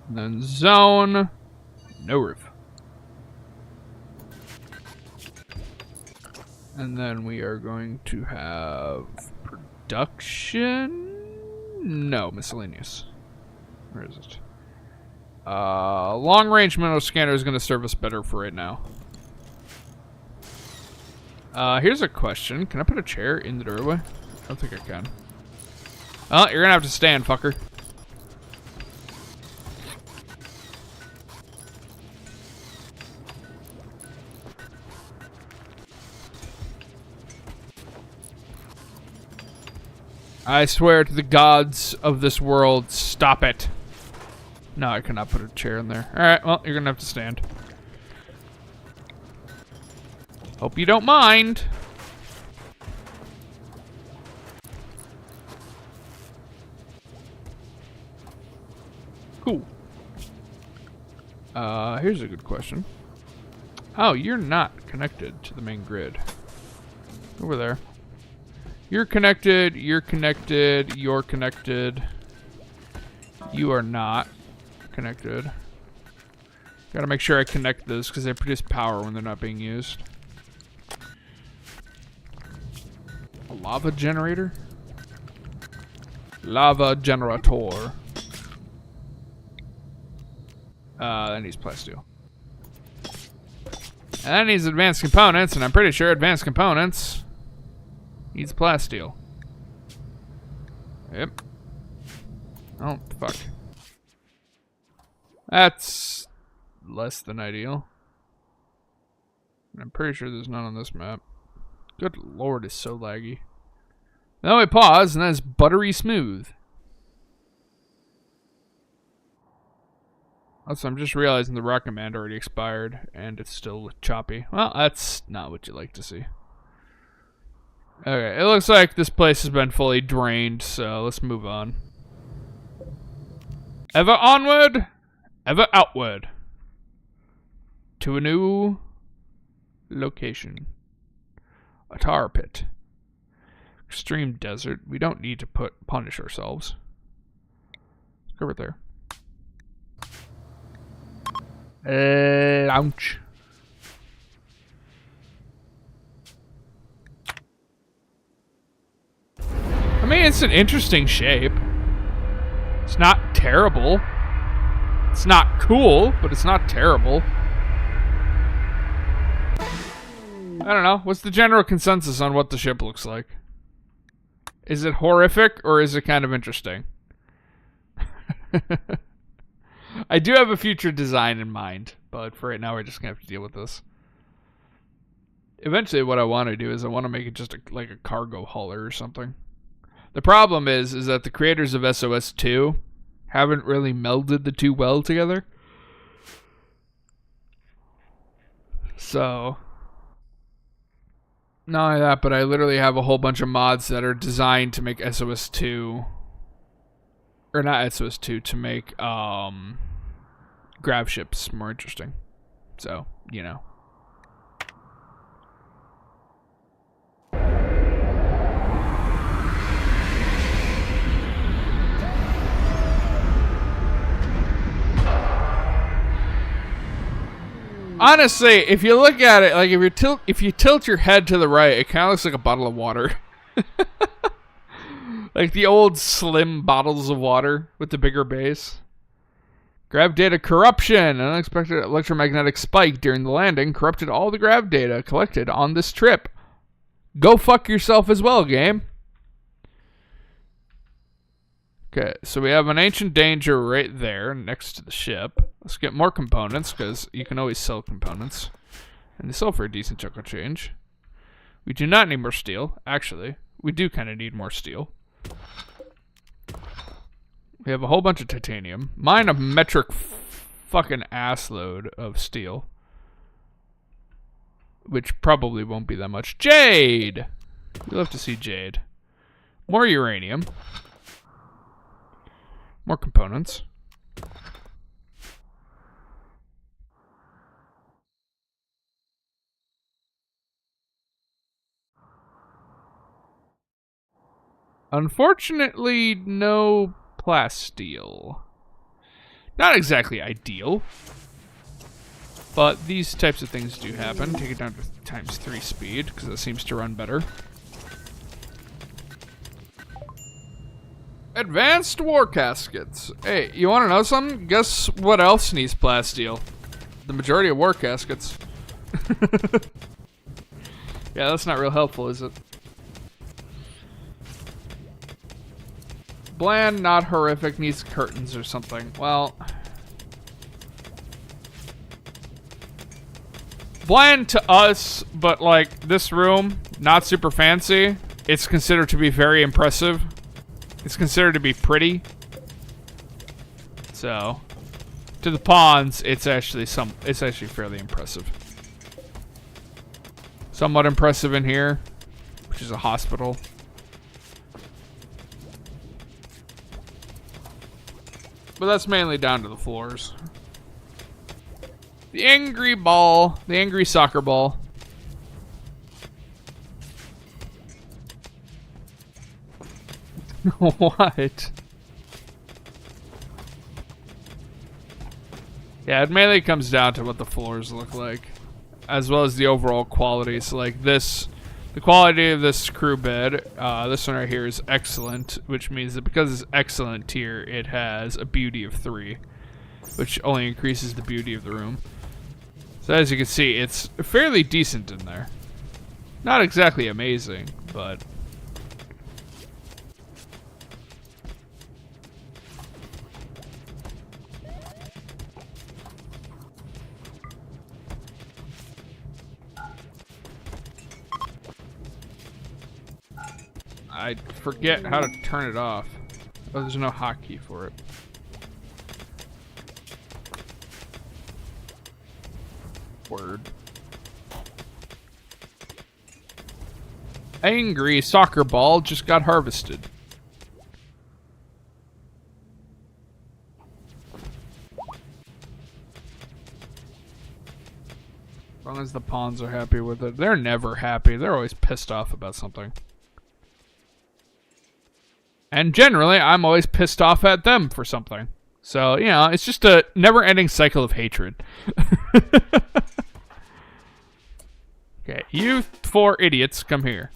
And then zone, no roof. And then we are going to have production. No, miscellaneous. Where is it? Long range mineral scanner is going to serve us better for right now. Here's a question. Can I put a chair in the doorway? I don't think I can. Oh, you're going to have to stand, fucker. I swear to the gods of this world, stop it. No, I cannot put a chair in there. Alright, well, you're gonna have to stand. Hope you don't mind. Cool. Here's a good question. Oh, you're not connected to the main grid. Over there. You're connected, you're connected, you're connected. You are not connected. Gotta make sure I connect those because they produce power when they're not being used. A lava generator? Lava generator. That needs plasteel. And that needs advanced components, and I'm pretty sure advanced components needs plasteel. Yep. Oh, fuck. That's less than ideal. I'm pretty sure there's none on this map. Good lord, it's so laggy. Then we pause, and then it's buttery smooth. Also, I'm just realizing the rock command already expired, and it's still choppy. Well, that's not what you like to see. Okay, it looks like this place has been fully drained, so let's move on. Ever onward, ever outward. To a new location. A tar pit. Extreme desert. We don't need to punish ourselves. Let's go over there. Launch. I mean, it's an interesting shape. It's not terrible. It's not cool, but it's not terrible. I don't know. What's the general consensus on what the ship looks like? Is it horrific, or is it kind of interesting? I do have a future design in mind, but for right now, we're just going to have to deal with this. Eventually, what I want to do is I want to make it just like a cargo hauler or something. The problem is that the creators of SOS 2 haven't really melded the two well together. So, not only that, but I literally have a whole bunch of mods that are designed to make SOS 2, or not SOS 2, to make grav ships more interesting. So, you know. Honestly, if you look at it, like if you tilt your head to the right, it kind of looks like a bottle of water. Like the old slim bottles of water with the bigger base. Grav data corruption. An unexpected electromagnetic spike during the landing corrupted all the grav data collected on this trip. Go fuck yourself as well, game. Okay, so we have an ancient danger right there next to the ship. Let's get more components, because you can always sell components. And they sell for a decent chunk of change. We do not need more steel. Actually, we do kind of need more steel. We have a whole bunch of titanium. Mine a metric fucking assload of steel. Which probably won't be that much. Jade! We love to see jade. More uranium. More components. Unfortunately, no plasteel. Not exactly ideal. But these types of things do happen. Take it down to ×3 speed, because that seems to run better. Advanced war caskets. Hey, you want to know something? Guess what else needs plasteel? The majority of war caskets. Yeah, that's not real helpful, is it? Bland, not horrific, needs curtains or something. Well, bland to us, but like this room, not super fancy. It's considered to be very impressive. It's considered to be pretty. So, to the pawns, it's actually fairly impressive. Somewhat impressive in here, which is a hospital. But that's mainly down to the floors. The angry ball, the angry soccer ball. What? Yeah, it mainly comes down to what the floors look like, as well as the overall quality. So like this, the quality of this crew bed, this one right here is excellent, which means that because it's excellent tier, it has a beauty of 3, which only increases the beauty of the room. So as you can see, it's fairly decent in there. Not exactly amazing, but I forget how to turn it off. Oh, there's no hotkey for it. Word. Angry soccer ball just got harvested. As long as the pawns are happy with it. They're never happy. They're always pissed off about something. And generally, I'm always pissed off at them for something. So, you know, it's just a never-ending cycle of hatred. Okay, you 4 idiots, come here.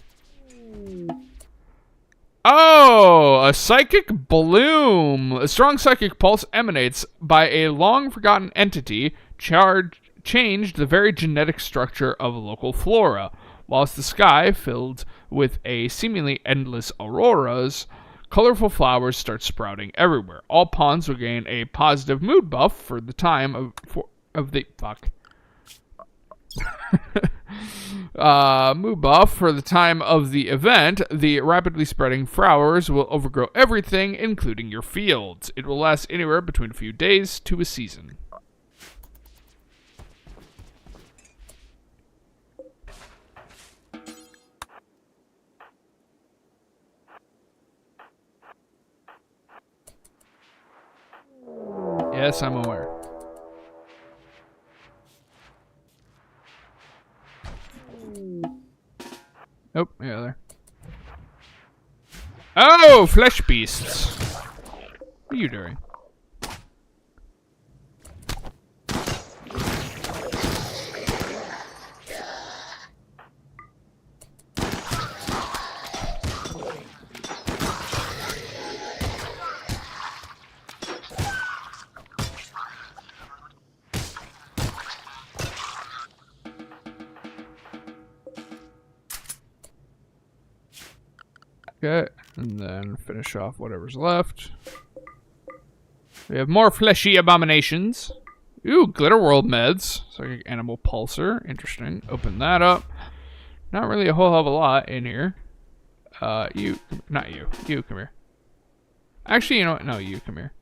Oh, a psychic bloom. A strong psychic pulse emanates by a long-forgotten entity changed the very genetic structure of local flora. Whilst the sky filled with a seemingly endless auroras, colorful flowers start sprouting everywhere. All pawns will gain a positive mood buff for the time of the fuck. Mood buff for the time of the event. The rapidly spreading flowers will overgrow everything, including your fields. It will last anywhere between a few days to a season. Yes, I'm aware. Oh, yeah, there. Oh, flesh beasts. What are you doing? Okay, and then finish off whatever's left. We have more fleshy abominations. Ooh, Glitter World meds. Psychic Animal Pulsar. Interesting. Open that up. Not really a whole hell of a lot in here. You. Not you. You, come here. Actually, you know what? No, you, come here.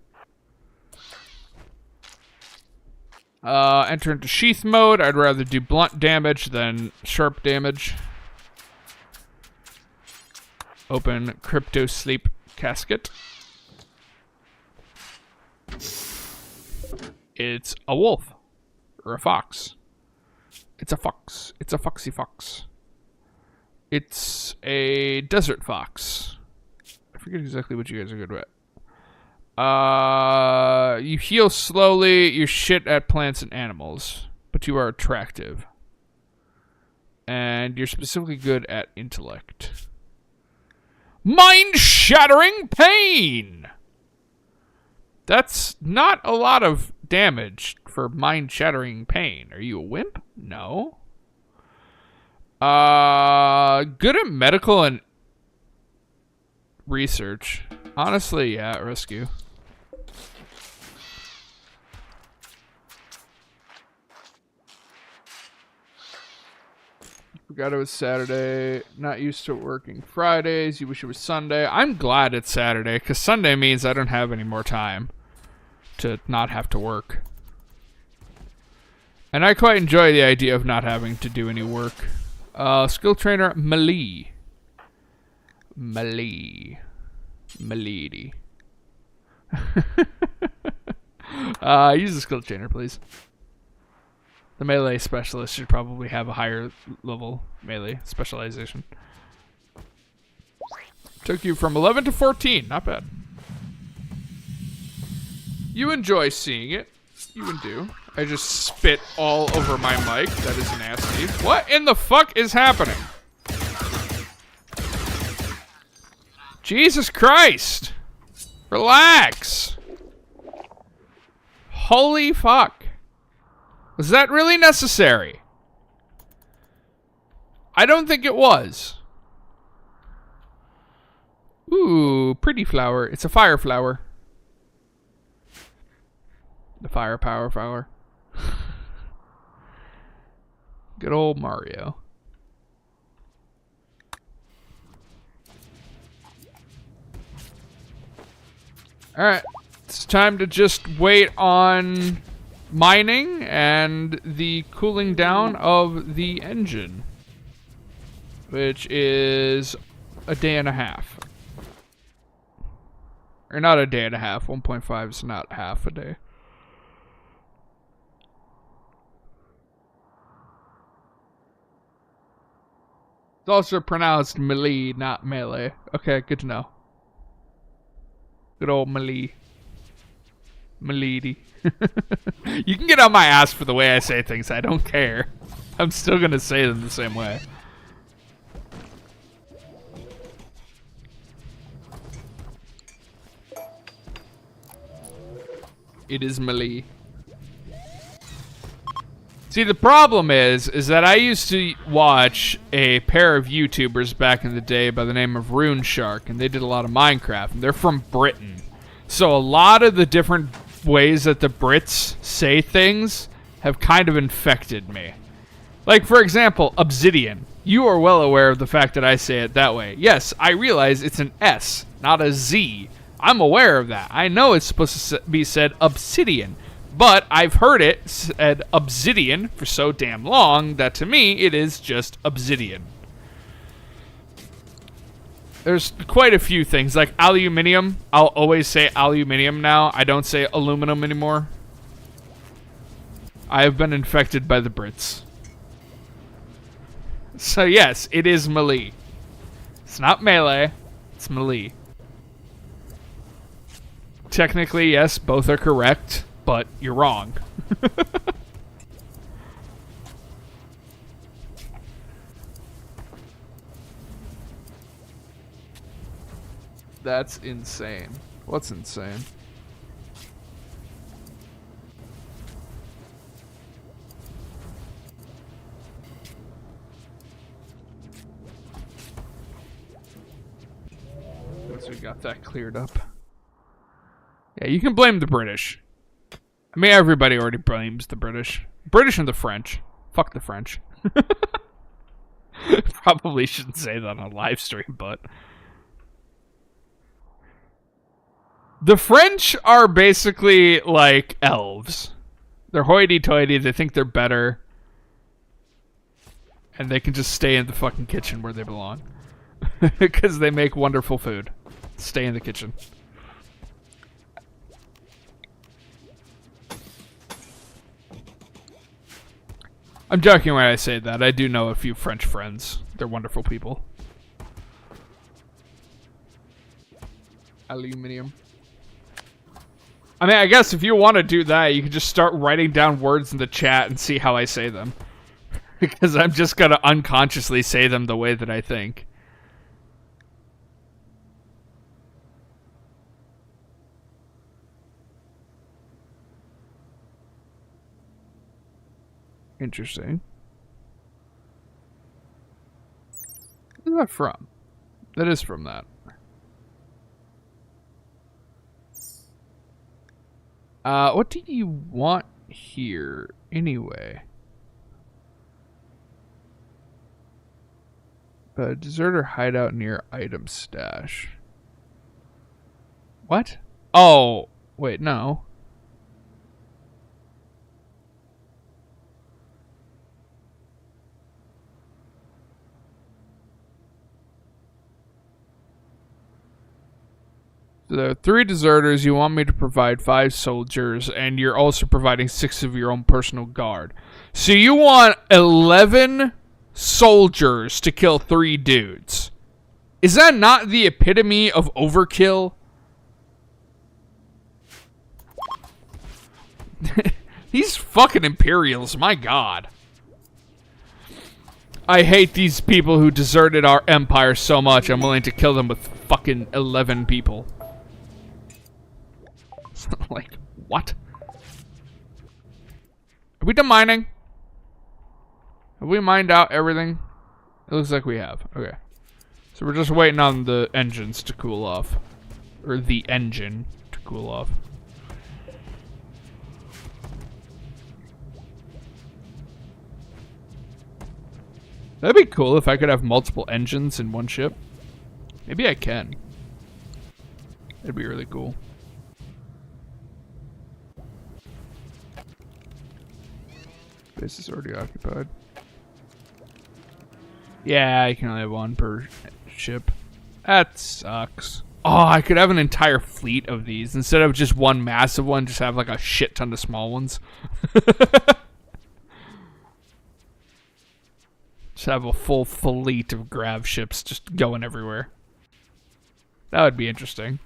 Enter into sheath mode. I'd rather do blunt damage than sharp damage. Open Crypto Sleep Casket. It's a wolf. Or a fox. It's a fox. It's a foxy fox. It's a desert fox. I forget exactly what you guys are good at. You heal slowly. You're shit at plants and animals. But you are attractive. And you're specifically good at intellect. Mind-shattering pain! That's not a lot of damage for mind-shattering pain. Are you a wimp? No. Good at medical and research. Honestly, yeah, rescue. Forgot it was Saturday. Not used to working Fridays. You wish it was Sunday. I'm glad it's Saturday, because Sunday means I don't have any more time to not have to work. And I quite enjoy the idea of not having to do any work. Skill trainer, Melee. Melee. Milady. Use the skill trainer, please. The melee specialist should probably have a higher level melee specialization. Took you from 11 to 14. Not bad. You enjoy seeing it. You and do. I just spit all over my mic. That is nasty. What in the fuck is happening? Jesus Christ. Relax. Holy fuck. Was that really necessary? I don't think it was. Ooh, pretty flower. It's a fire flower. The fire power flower. Good old Mario. Alright. It's time to just wait on mining and the cooling down of the engine, which is a day and a half. Or not a day and a half. 1.5 is not half a day. It's also pronounced melee, not melee. Okay, good to know. Good old melee. Milady. You can get on my ass for the way I say things. I don't care. I'm still gonna say them the same way. It is melee. See, the problem is that I used to watch a pair of YouTubers back in the day by the name of Rune Shark, and they did a lot of Minecraft, and they're from Britain. So a lot of the different ways that the Brits say things have kind of infected me. Like, for example, obsidian. You are well aware of the fact that I say it that way. Yes, I realize it's an S, not a Z. I'm aware of that. I know it's supposed to be said obsidian, but I've heard it said obsidian for so damn long that to me it is just obsidian. There's quite a few things, like aluminium. I'll always say aluminium now. I don't say aluminum anymore. I have been infected by the Brits. So yes, it is melee. It's not melee, it's melee. Technically, yes, both are correct, but you're wrong. That's insane. What's insane? So we got that cleared up. Yeah, you can blame the British. I mean, everybody already blames the British. British and the French. Fuck the French. Probably shouldn't say that on live stream, but... The French are basically like elves. They're hoity-toity, they think they're better. And they can just stay in the fucking kitchen where they belong. Because they make wonderful food. Stay in the kitchen. I'm joking when I say that. I do know a few French friends. They're wonderful people. Aluminium. I mean, I guess if you want to do that, you can just start writing down words in the chat and see how I say them. Because I'm just gonna unconsciously say them the way that I think. Interesting. Where's that from? That is from that. What do you want here, anyway? Deserter hideout near item stash. What? Oh, wait, no. So there are 3 deserters, you want me to provide 5 soldiers, and you're also providing 6 of your own personal guard. So you want 11 soldiers to kill 3 dudes. Is that not the epitome of overkill? These fucking Imperials, my god. I hate these people who deserted our empire so much, I'm willing to kill them with fucking 11 people. Like, what? Are we done mining? Have we mined out everything? It looks like we have. Okay. So we're just waiting on the engines to cool off. Or the engine to cool off. That'd be cool if I could have multiple engines in one ship. Maybe I can. That'd be really cool. Base is already occupied. Yeah, you can only have 1 per ship. That sucks. Oh, I could have an entire fleet of these. Instead of just one massive one, just have like a shit ton of small ones. Just have a full fleet of grav ships just going everywhere. That would be interesting.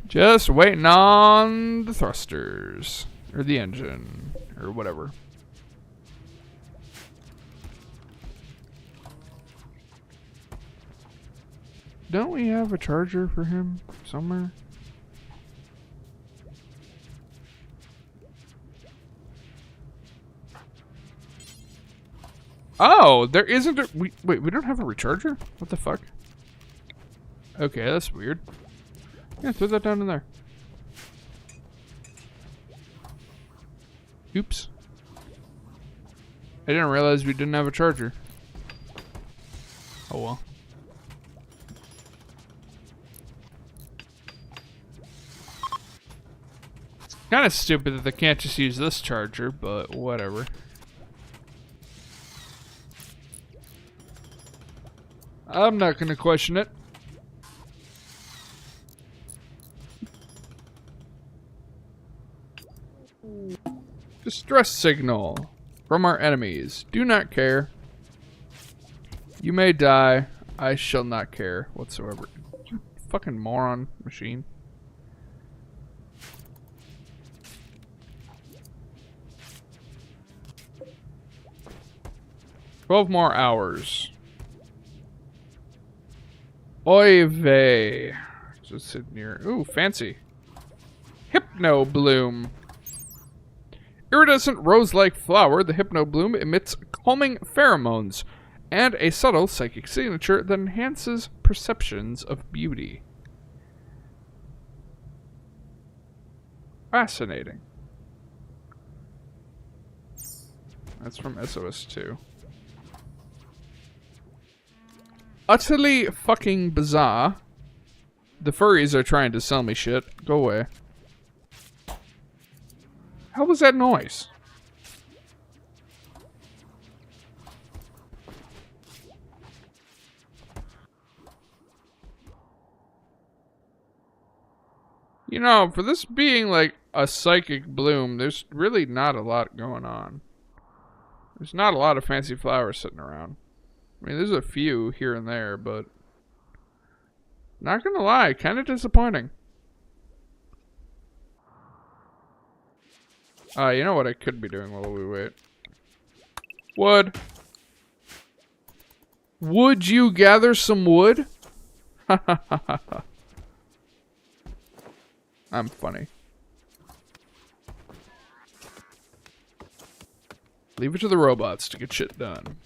Just waiting on the thrusters. Or the engine. Or whatever. Don't we have a charger for him somewhere? Oh, there isn't a... wait, we don't have a recharger? What the fuck? Okay, that's weird. Yeah, throw that down in there. Oops. I didn't realize we didn't have a charger. Oh well. Kind of stupid that they can't just use this charger, but whatever. I'm not gonna question it. Distress signal from our enemies. Do not care. You may die. I shall not care whatsoever. You fucking moron machine. "12 more hours. Oy vey." Just sit near. Ooh, fancy. Hypno bloom. Iridescent rose-like flower, the hypno bloom emits calming pheromones. and a subtle psychic signature that enhances perceptions of beauty. Fascinating. That's from SOS2. Utterly fucking bizarre. The furries are trying to sell me shit. Go away. How was that noise? You know, for this being like a psychic bloom, there's really not a lot going on. There's not a lot of fancy flowers sitting around. I mean, there's a few here and there, but not gonna lie, kind of disappointing. You know what I could be doing while we wait? Wood. Would you gather some wood? Ha ha ha ha ha. I'm funny. Leave it to the robots to get shit done.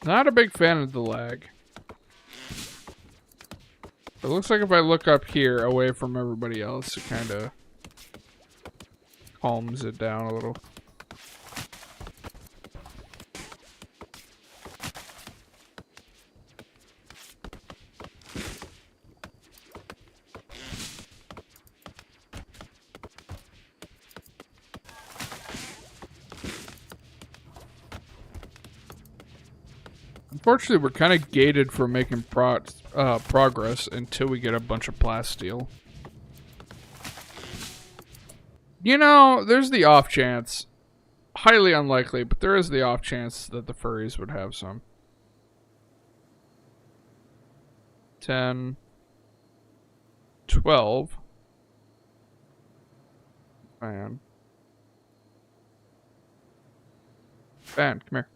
Not a big fan of the lag. It looks like if I look up here away from everybody else, it kind of calms it down a little. Unfortunately, we're kind of gated for making progress until we get a bunch of plasteel. You know, there's the off chance. Highly unlikely, but there is the off chance that the furries would have some. 10. 12. Man. Fan, come here.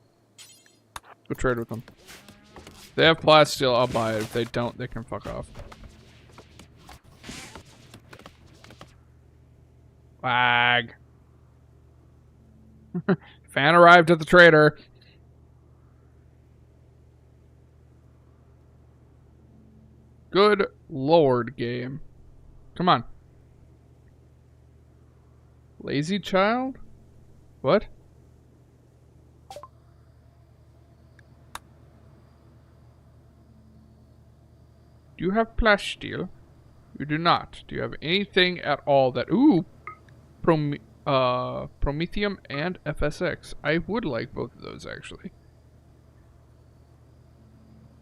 Go trade with them. If they have plasteel, I'll buy it. If they don't, they can fuck off. Lag. Fan arrived at the trader. Good lord, game. Come on. Lazy child? What? Do you have plasteel? You do not. Do you have anything at all that... Ooh! Promethium and FSX. I would like both of those, actually.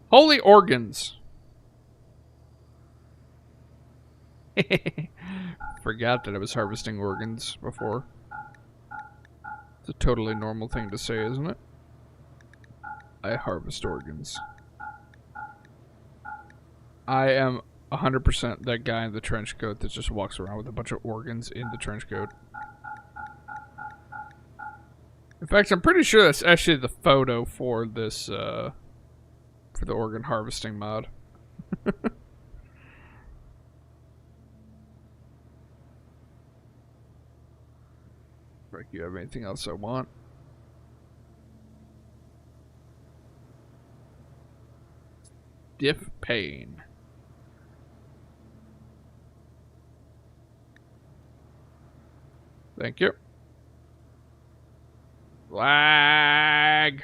Holy organs! Forgot that I was harvesting organs before. It's a totally normal thing to say, isn't it? I harvest organs. I am 100% that guy in the trench coat that just walks around with a bunch of organs in the trench coat. In fact, I'm pretty sure that's actually the photo for this, for the organ harvesting mod. Like, you have anything else I want? Diff pain. Thank you. Lag.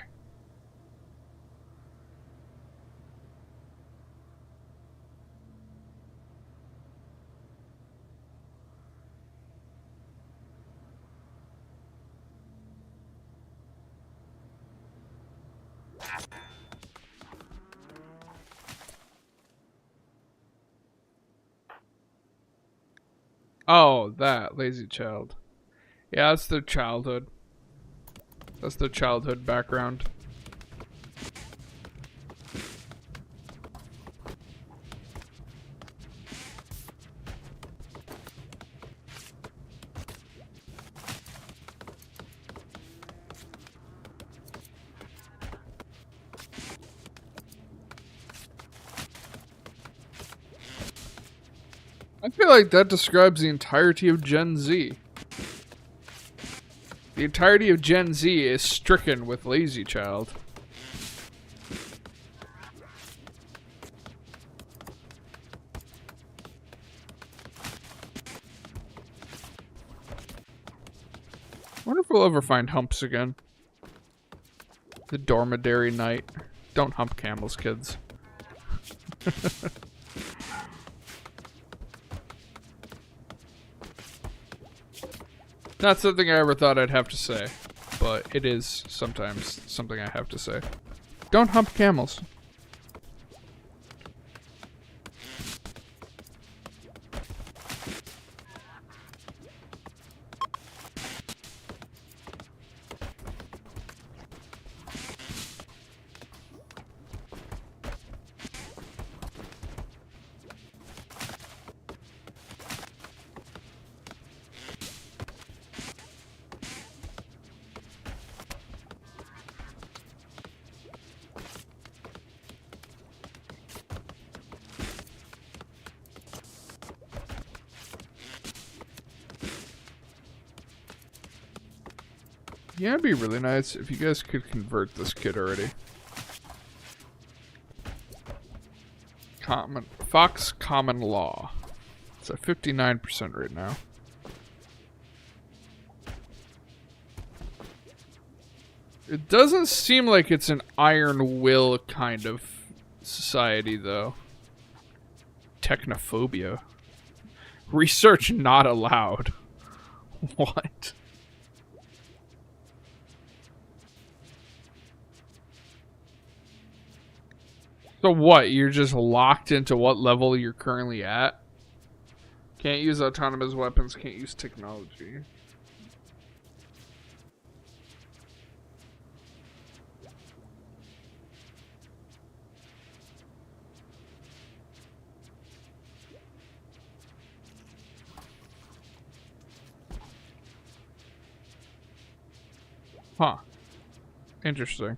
Oh, that lazy child. Yeah, that's their childhood. That's their childhood background. I feel like that describes the entirety of Gen Z. The entirety of Gen Z is stricken with lazy child. I wonder if we'll ever find humps again. The dormitory night. Don't hump camels, kids. Not something I ever thought I'd have to say, but it is sometimes something I have to say. Don't hump camels. Yeah, it'd be really nice if you guys could convert this kid already. Fox Common Law. It's at 59% right now. It doesn't seem like it's an iron will kind of society, though. Technophobia. Research not allowed. What? So what? You're just locked into what level you're currently at? Can't use autonomous weapons, can't use technology. Huh. Interesting.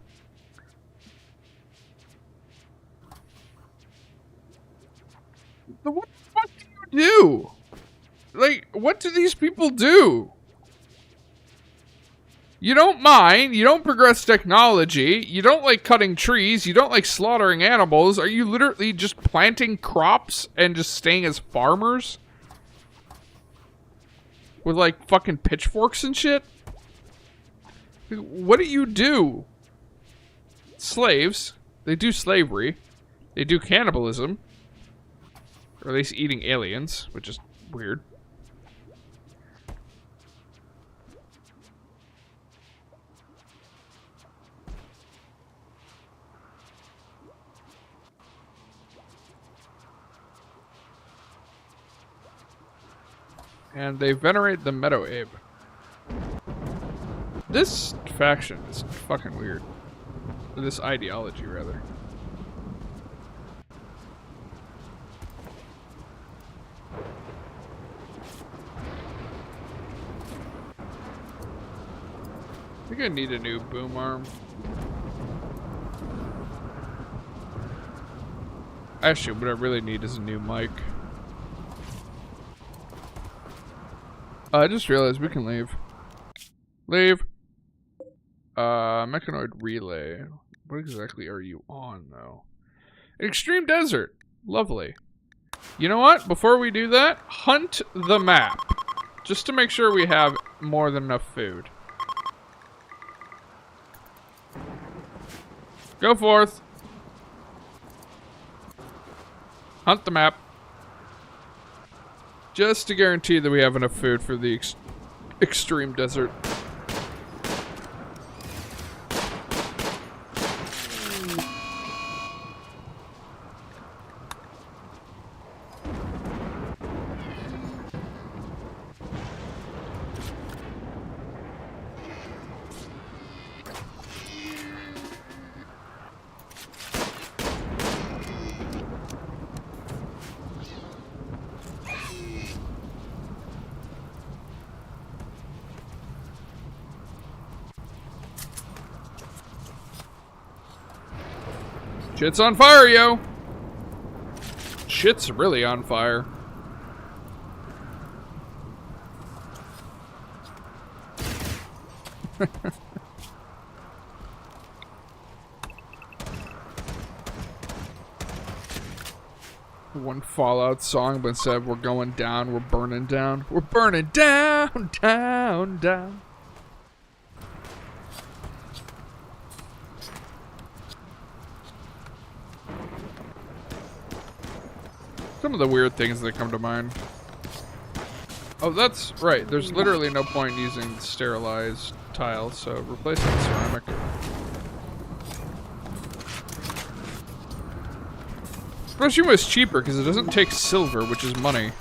What the fuck do you do? Like, what do these people do? You don't mine, you don't progress technology, you don't like cutting trees, you don't like slaughtering animals. Are you literally just planting crops and just staying as farmers? With like fucking pitchforks and shit? What do you do? Slaves. They do slavery. They do cannibalism. Or at least eating aliens, which is weird. And they venerate the Meadow Abe. This faction is fucking weird. Or this ideology, rather. I think I need a new boom arm. Actually, what I really need is a new mic. I just realized we can leave. Leave. Mechanoid relay. What exactly are you on, though? Extreme desert. Lovely. You know what? Before we do that, hunt the map. Just to make sure we have more than enough food. Go forth. Hunt the map. Just to guarantee that we have enough food for the extreme desert. Shit's on fire, yo! Shit's really on fire. One Fallout song, but instead of we're going down, we're burning down. We're burning down, down, down. Some of the weird things that come to mind. Oh, that's right. There's literally no point in using sterilized tile, so replace it with ceramic. Especially when it's cheaper, because it doesn't take silver, which is money.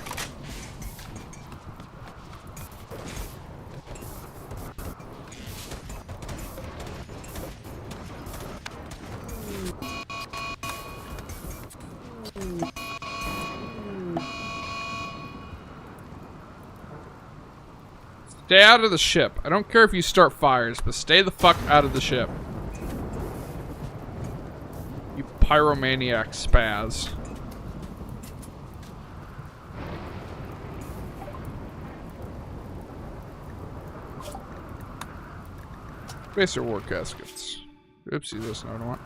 Stay out of the ship. I don't care if you start fires, but stay the fuck out of the ship. You pyromaniac spaz. Spacer war caskets. Oopsie, that's not what I want.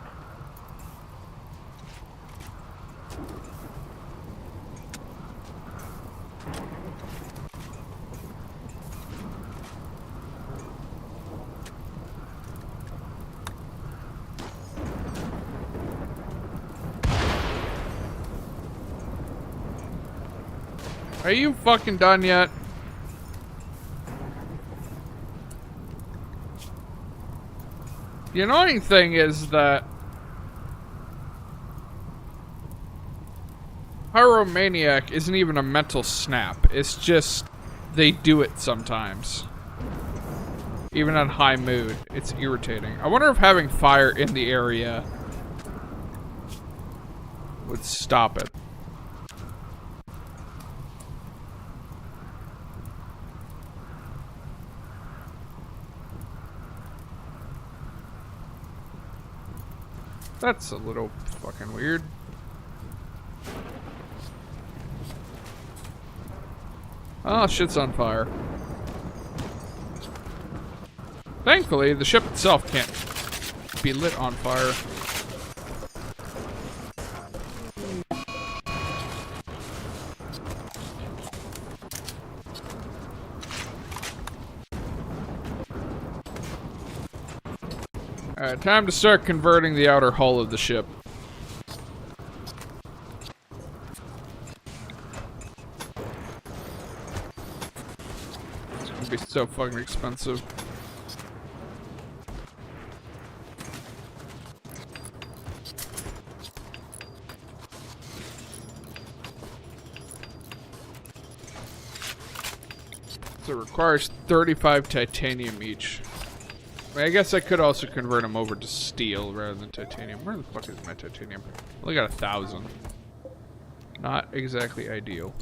Are you fucking done yet? The annoying thing is that Pyromaniac isn't even a mental snap. It's just they do it sometimes. Even on high mood. It's irritating. I wonder if having fire in the area would stop it. That's a little fucking weird. Oh, shit's on fire. Thankfully, the ship itself can't be lit on fire. Alright, time to start converting the outer hull of the ship. It's gonna be so fucking expensive. So it requires 35 titanium each. I guess I could also convert them over to steel rather than titanium. Where the fuck is my titanium? I only got 1,000. Not exactly ideal.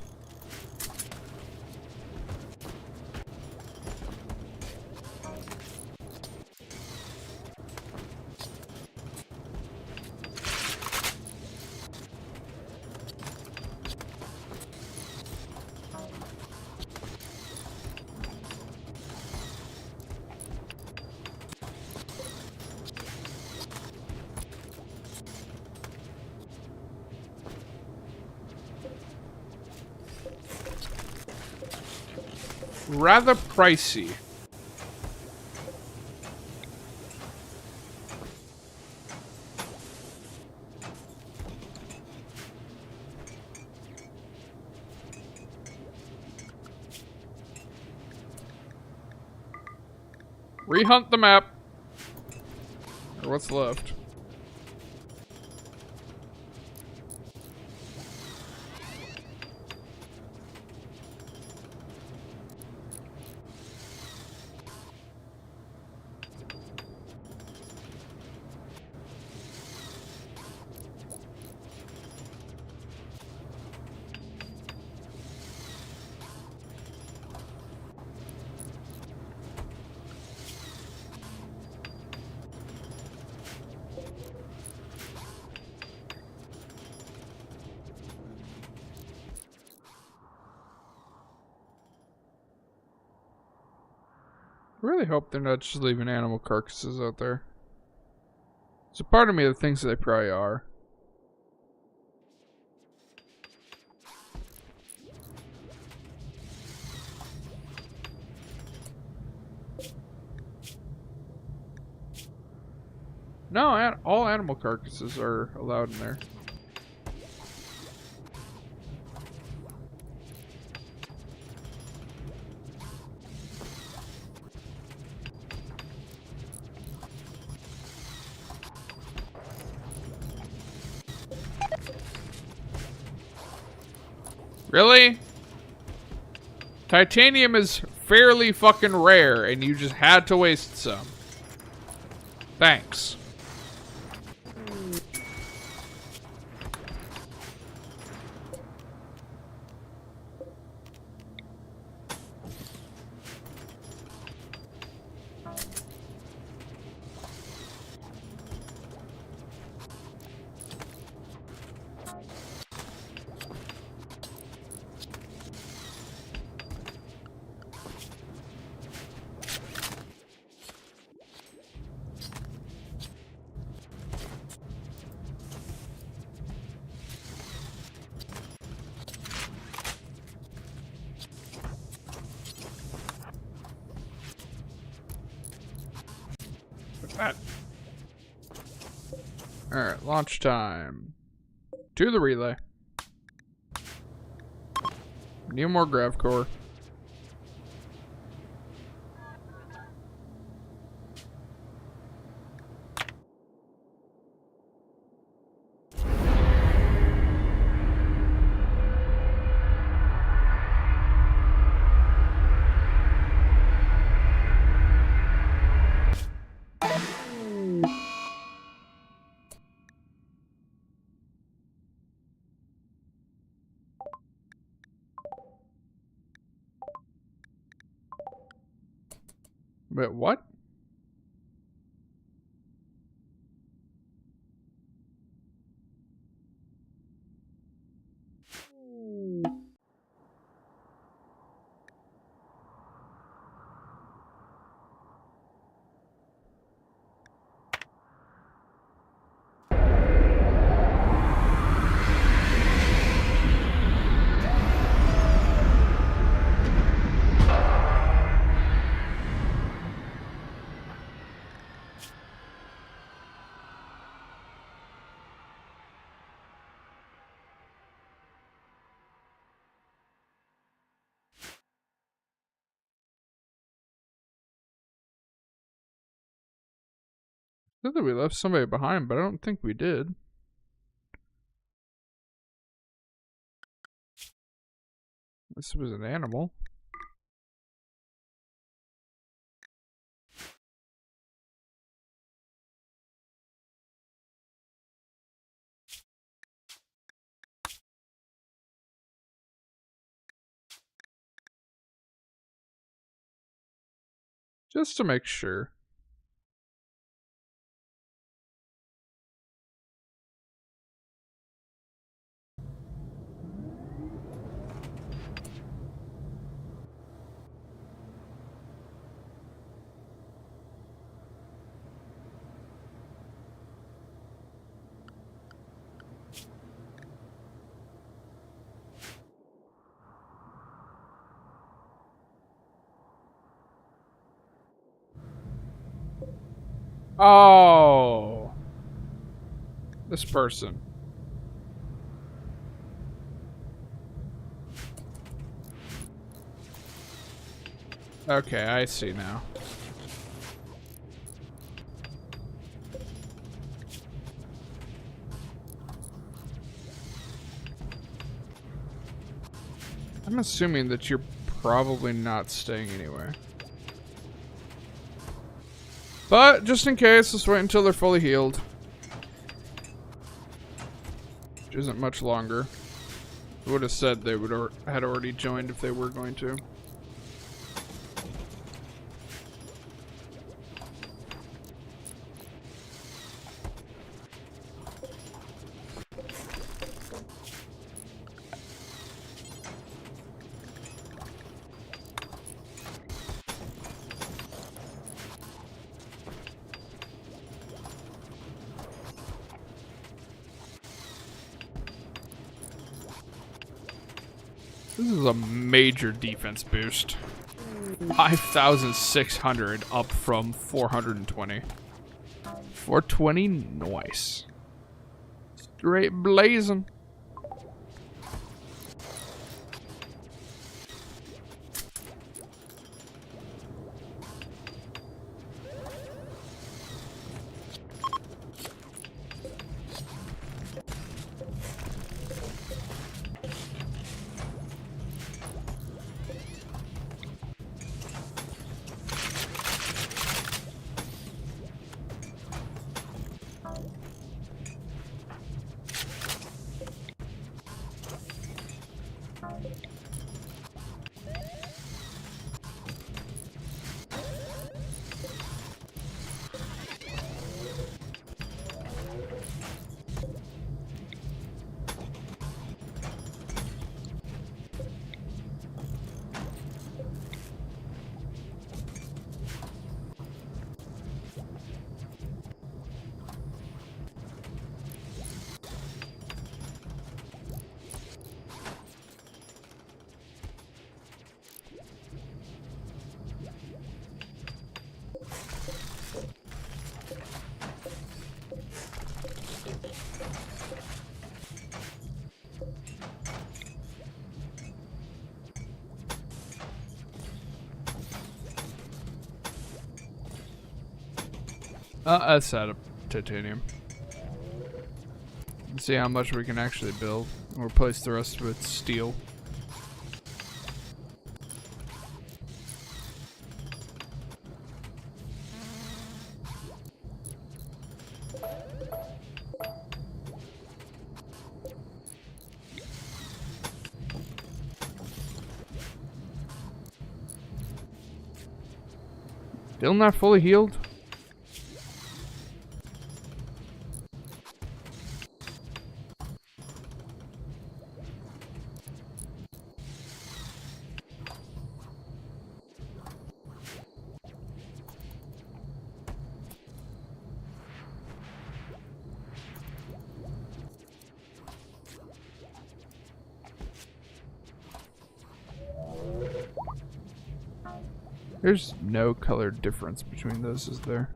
Rather pricey. Rehunt the map. Or what's left? really hope they're not just leaving animal carcasses out there. There's a part of me that thinks they probably are. No, all animal carcasses are allowed in there. Really? Titanium is fairly fucking rare, and you just had to waste some. Thanks. Alright, launch time. To the relay. Need more grav core. Wait, what? I thought we left somebody behind, but I don't think we did. This was an animal. Just to make sure. Oh. This person. Okay, I see now. I'm assuming that you're probably not staying anywhere. But, just in case, let's wait until they're fully healed. Which isn't much longer. I would have said they would had already joined if they were going to. This is a major defense boost. 5,600 up from 420. 420, nice. Straight blazing. That's out of titanium. Let's see how much we can actually build. We'll replace the rest with steel. Still not fully healed? There's no color difference between those, is there?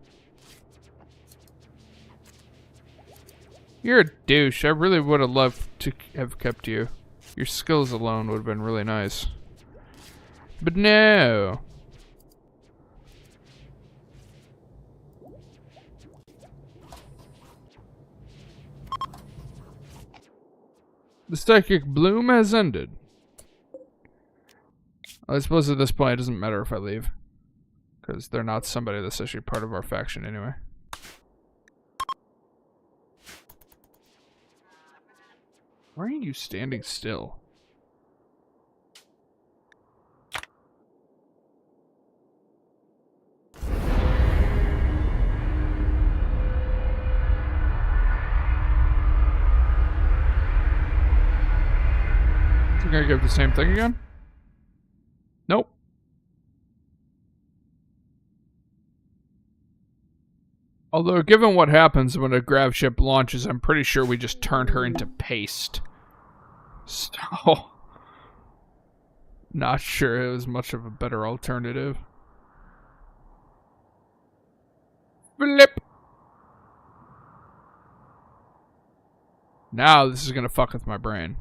You're a douche. I really would have loved to have kept you. Your skills alone would have been really nice. But no. The psychic bloom has ended. I suppose at this point it doesn't matter if I leave. Because they're not somebody that's actually part of our faction anyway. Why are you standing still? Is it gonna give the same thing again? Nope. Although, given what happens when a grav ship launches, I'm pretty sure we just turned her into paste. So, not sure it was much of a better alternative. Flip! Now this is gonna fuck with my brain.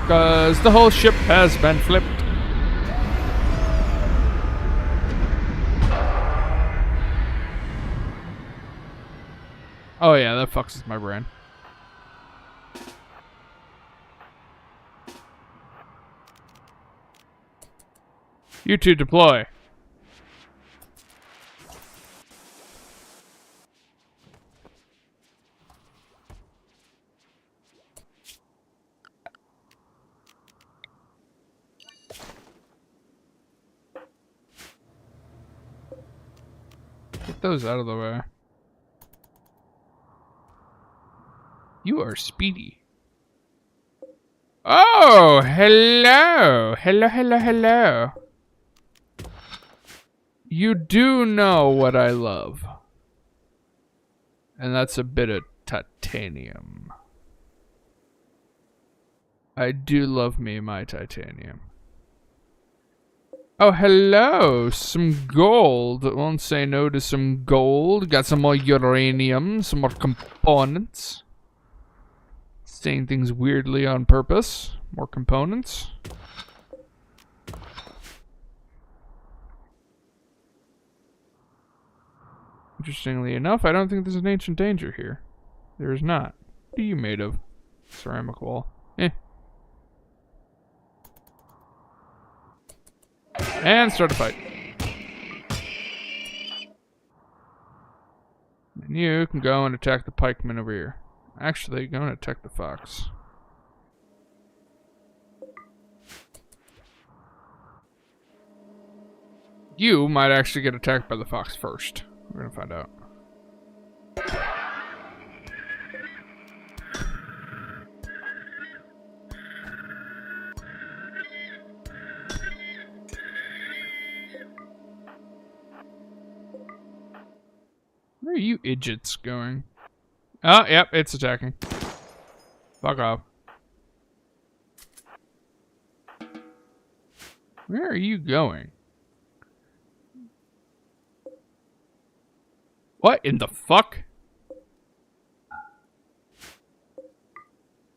Because the whole ship has been flipped. Oh yeah, that fucks with my brain. You two deploy. Get those out of the way. You are speedy. Oh, hello. Hello, hello, hello. You do know what I love. And that's a bit of titanium. I do love me my titanium. Oh, hello. Some gold. Won't say no to some gold. Got some more uranium. Some more components. Saying things weirdly on purpose. More components. Interestingly enough, I don't think there's an ancient danger here. There is not. What are you made of? Ceramic wall. And start a fight. And you can go and attack the pikeman over here. Actually, go and attack the fox. You might actually get attacked by the fox first. We're gonna find out. Where are you idiots going? Oh, yep, it's attacking. Fuck off. Where are you going? What in the fuck?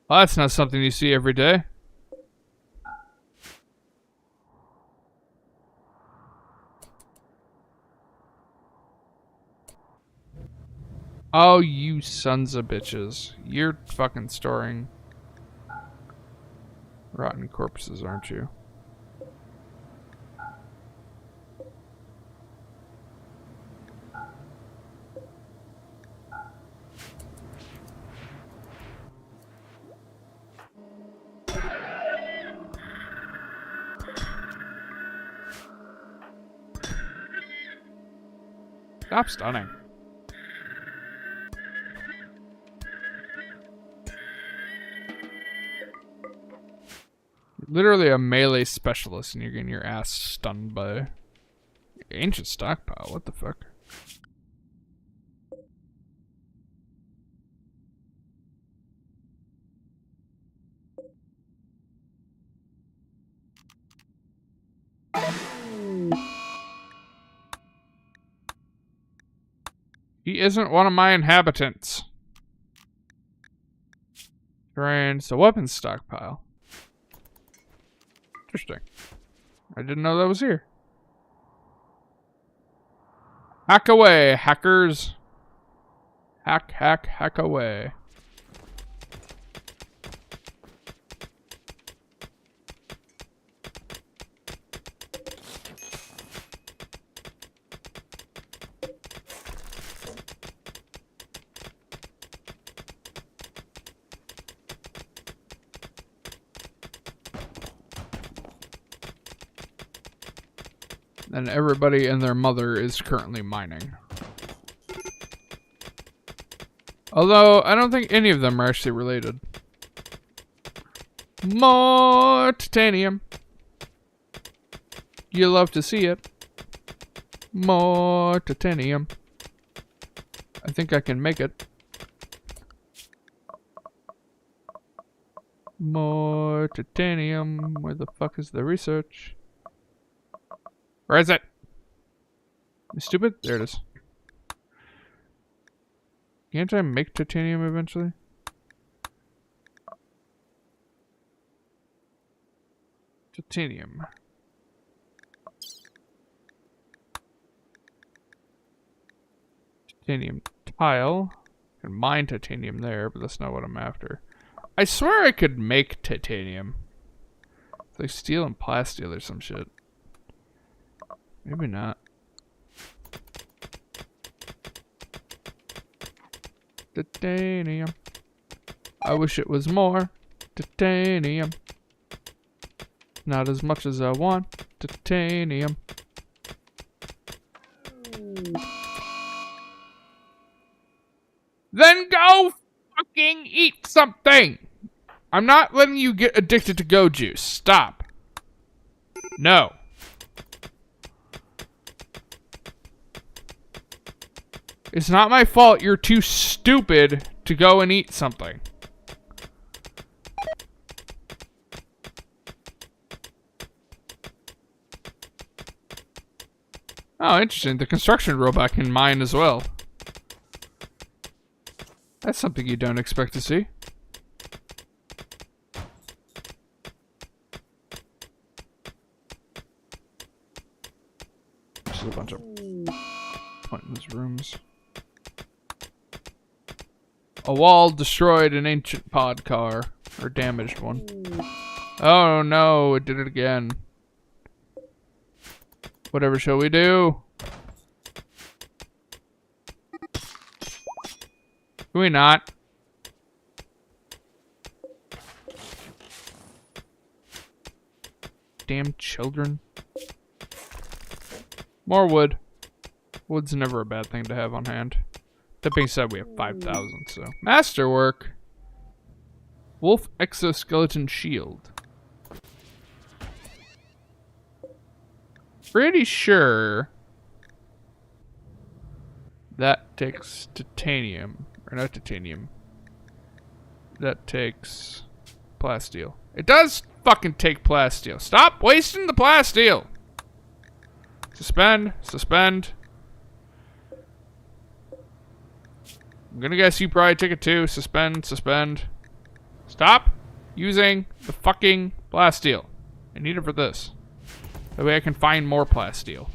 Well, that's not something you see every day. Oh, you sons of bitches. You're fucking storing rotten corpses, aren't you? Stop stunning. Literally a melee specialist and you're getting your ass stunned by ancient stockpile. What the fuck? He isn't one of my inhabitants. Drain. So weapons stockpile. Interesting. I didn't know that was here. Hack away, hackers. Hack, hack, hack away. And everybody and their mother is currently mining. Although, I don't think any of them are actually related. More titanium. You love to see it. More titanium. I think I can make it. More titanium. Where the fuck is the research? Where is it? Am I stupid? There it is. Can't I make titanium eventually? Titanium. Titanium tile. I can mine titanium there, but that's not what I'm after. I swear I could make titanium. It's like steel and plasteel or some shit. Maybe not. Titanium. I wish it was more titanium. Not as much as I want titanium. Then go fucking eat something. I'm not letting you get addicted to go juice. Stop. No. It's not my fault you're too stupid to go and eat something. Oh, interesting. The construction robot can mine as well. That's something you don't expect to see. There's a bunch of pointless rooms. A wall destroyed an ancient pod car. Or damaged one. Oh no, it did it again. Whatever shall we do? Can we not? Damn children. More wood. Wood's never a bad thing to have on hand. That being said, we have 5,000, so. Masterwork. Wolf exoskeleton shield. Pretty sure that takes titanium. Or not titanium. That takes plasteel. It does fucking take plasteel. Stop wasting the plasteel! Suspend. Suspend. I'm gonna guess you probably took it too. Suspend. Suspend. Stop using the fucking plasteel. I need it for this. That way I can find more plasteel.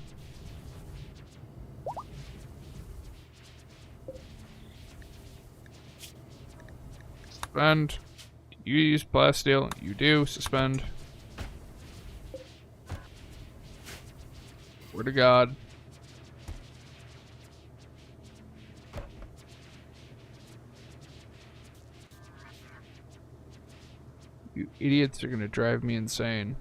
Suspend. You use plasteel. You do. Suspend. Word to God. You idiots are gonna drive me insane.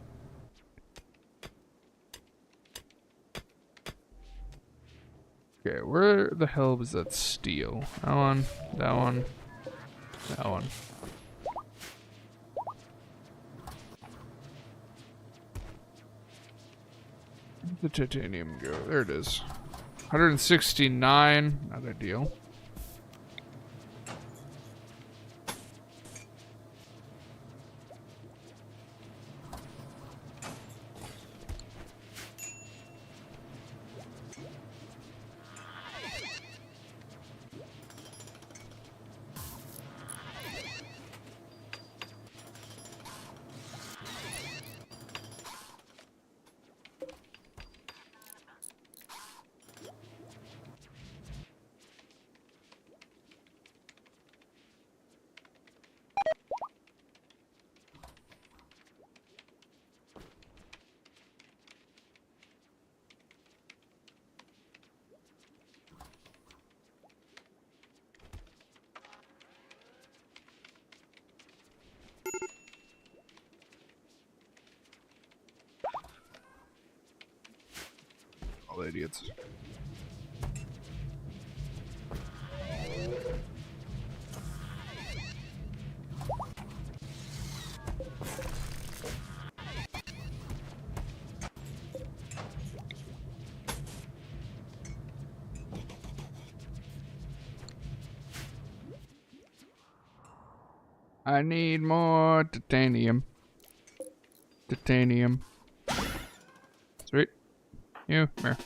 Okay, where the hell was that steel? That one, that one, that one. Where'd the titanium go? There it is. 169, not ideal. All idiots. I need more titanium. Titanium. Sweet. You, come here.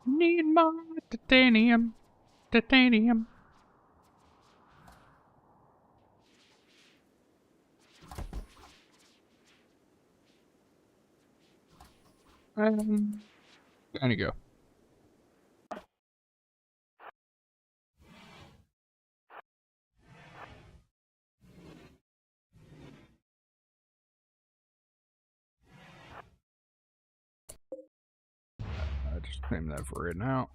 Need more titanium. Titanium. Down you go. I just claim that for right now.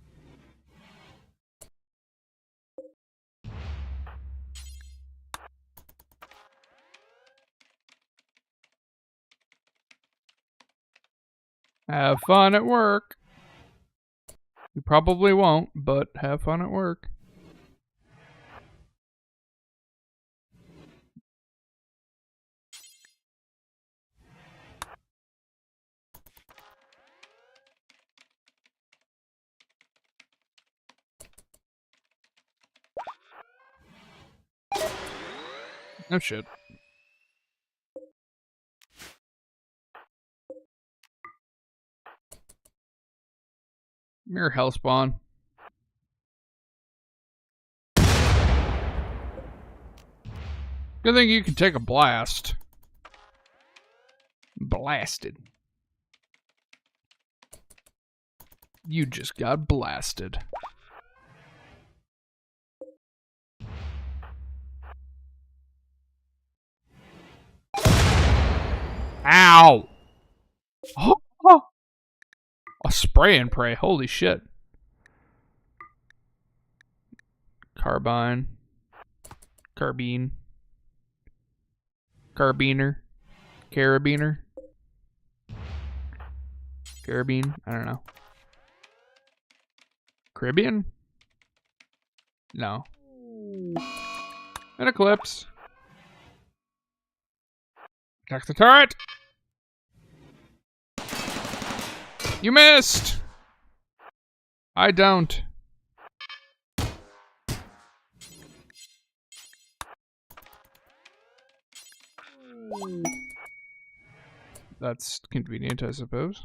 Have fun at work. You probably won't, but have fun at work. Oh shit. Mirror hell spawn. Good thing you can take a blast. Blasted. You just got blasted. Ow! Oh, oh. A spray and pray. Holy shit. Carbine. Carbine. Carbiner. Carabiner. Carabine. I don't know. Caribbean? No. An eclipse. Attack the turret! You missed! I don't. That's convenient, I suppose.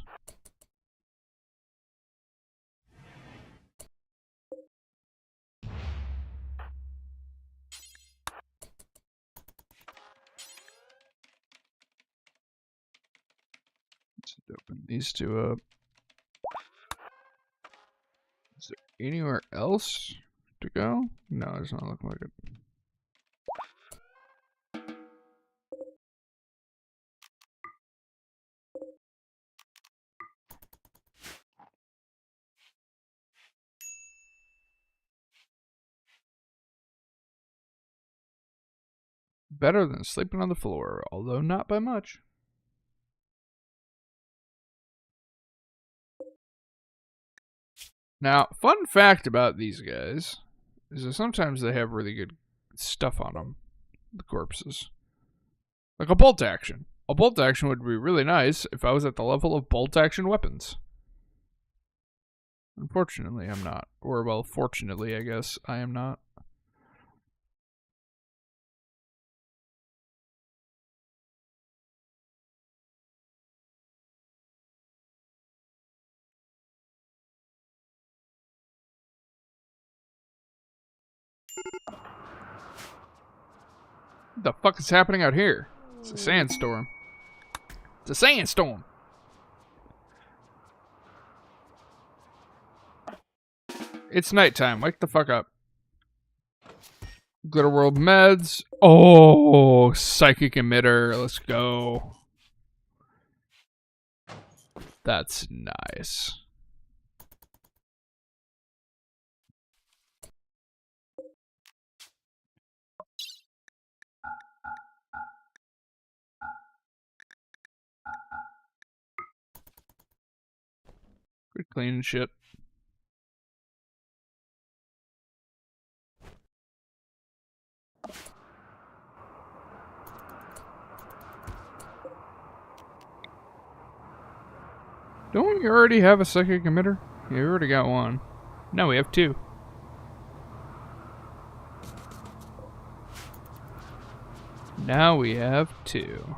Let's open these two up. Is there anywhere else to go? No, it's not looking like it. Better than sleeping on the floor, although not by much. Now, fun fact about these guys is that sometimes they have really good stuff on them, the corpses. Like a bolt action. A bolt action would be really nice if I was at the level of bolt action weapons. Unfortunately, I'm not. Or, well, fortunately, I guess, I am not. What the fuck is happening out here? It's a sandstorm. It's a sandstorm! It's nighttime. Wake the fuck up. Glitter World meds. Oh, psychic emitter. Let's go. That's nice. Good cleaning shit. Don't we already have a psychic emitter? Yeah, we already got one. No, we have two. Now we have two.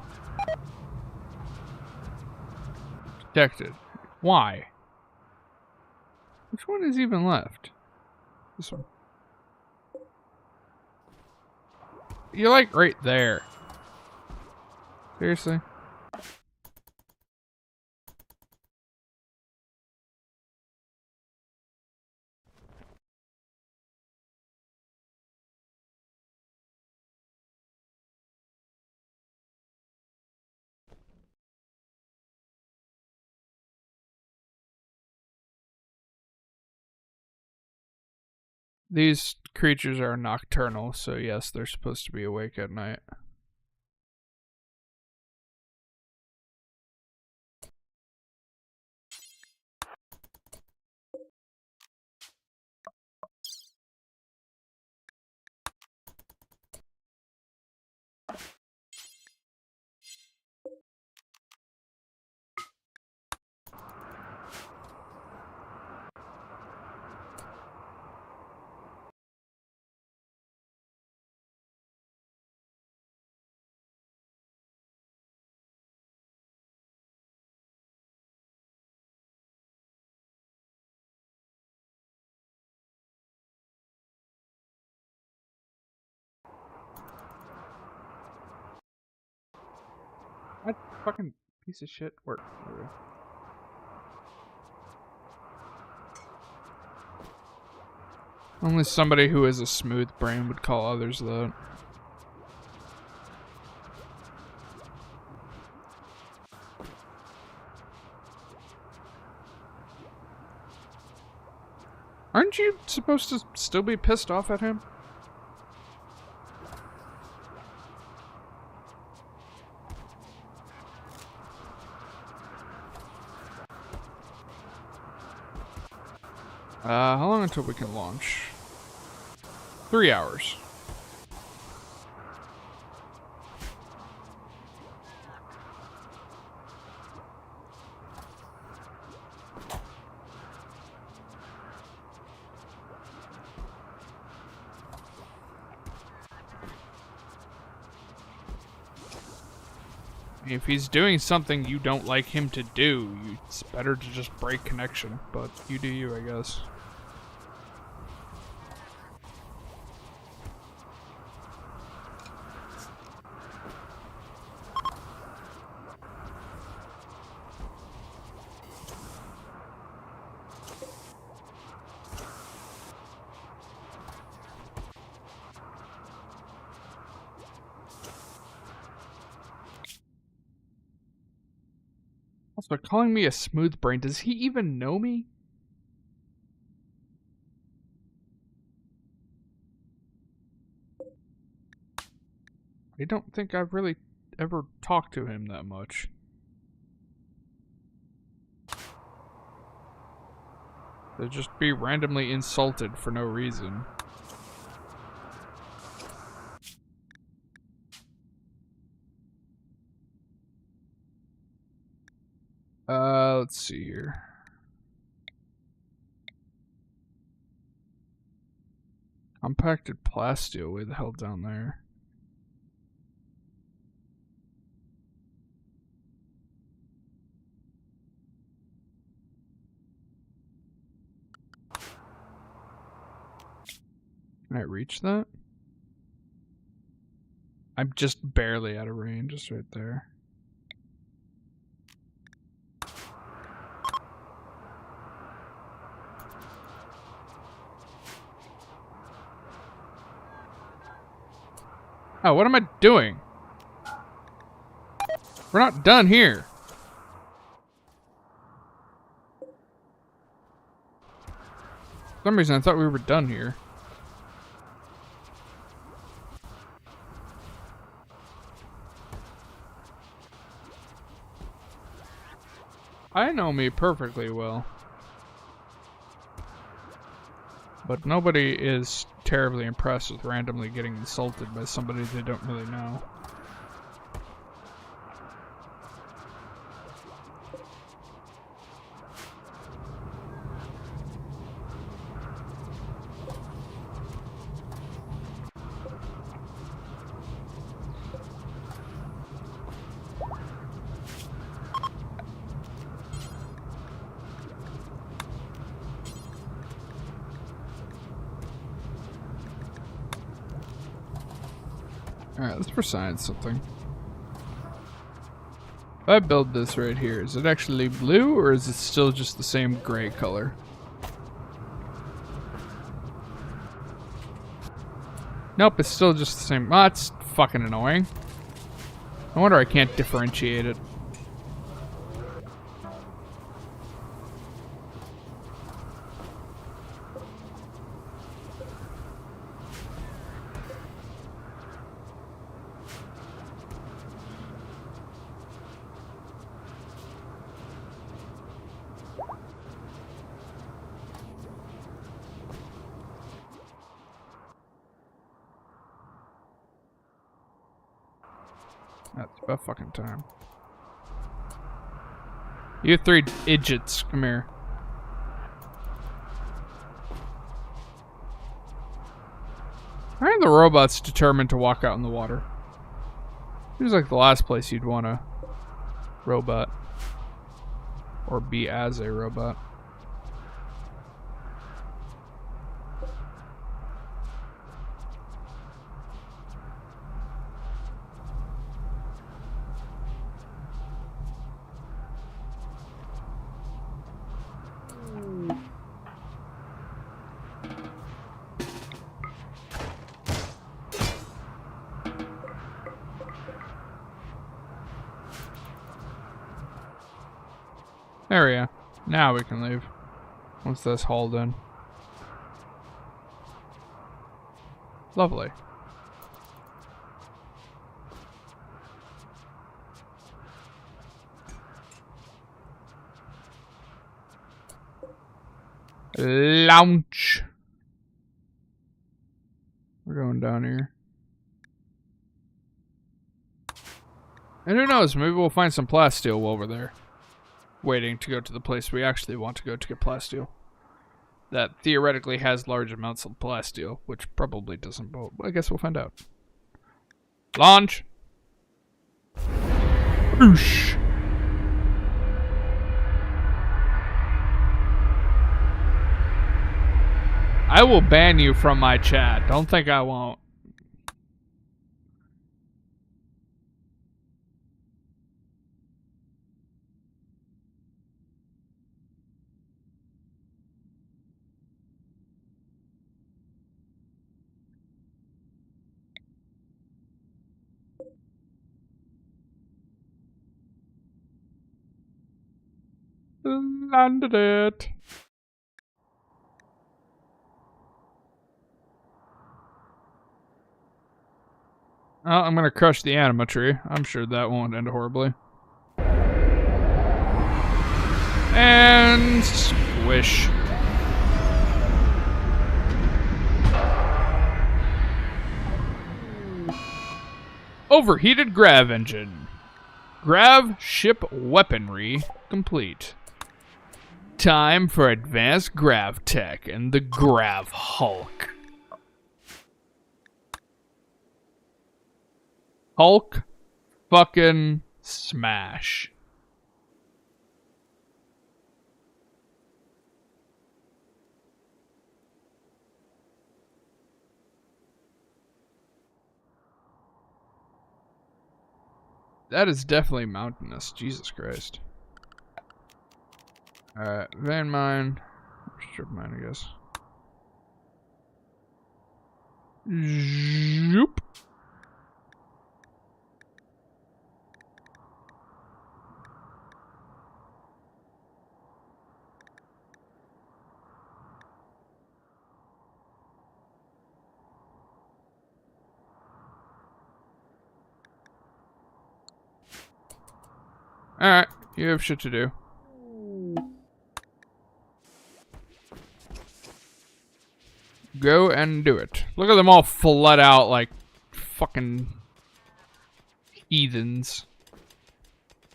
Detected. Why? Which one is even left? This one. You're like right there. Seriously? These creatures are nocturnal, so yes, they're supposed to be awake at night. What fucking piece of shit? Where? There we go. Only somebody who has a smooth brain would call others that. Aren't you supposed to still be pissed off at him? How long until we can launch? 3 hours. If he's doing something you don't like him to do, it's better to just break connection. But you do you, I guess. Also, calling me a smooth brain, does he even know me? I don't think I've really ever talked to him that much. To just be randomly insulted for no reason. Let's see here. Compacted plasteel, way the hell down there. Can I reach that? I'm just barely out of range, just right there. Oh, what am I doing? We're not done here. For some reason I thought we were done here. I know me perfectly well. But nobody is terribly impressed with randomly getting insulted by somebody they don't really know. Alright, let's prescience something. If I build this right here, is it actually blue or is it still just the same gray color? Nope, it's still just the same. Ah, it's fucking annoying. No wonder I can't differentiate it. That's about fucking time. You three idiots, come here. Why are the robots determined to walk out in the water? Seems like the last place you'd want a robot. Or be as a robot. There we go. Now we can leave. Once that's hauled in. Lovely. Launch. We're going down here. And who knows, maybe we'll find some plasteel while we're there. Waiting to go to the place we actually want to go to get plasteel. That theoretically has large amounts of plasteel, which probably doesn't, but I guess we'll find out. Launch! Boosh! I will ban you from my chat. Don't think I won't. Landed it. Oh, I'm gonna crush the anima tree. I'm sure that won't end horribly. And squish. Overheated grav engine. Grav ship weaponry complete. Time for advanced grav tech and the Grav Hulk. Hulk fucking smash. That is definitely mountainous. Jesus Christ. Alright, vein mine. Strip mine, I guess. Zoop. Alright, you have shit to do. Go and do it. Look at them all flood out like fucking heathens.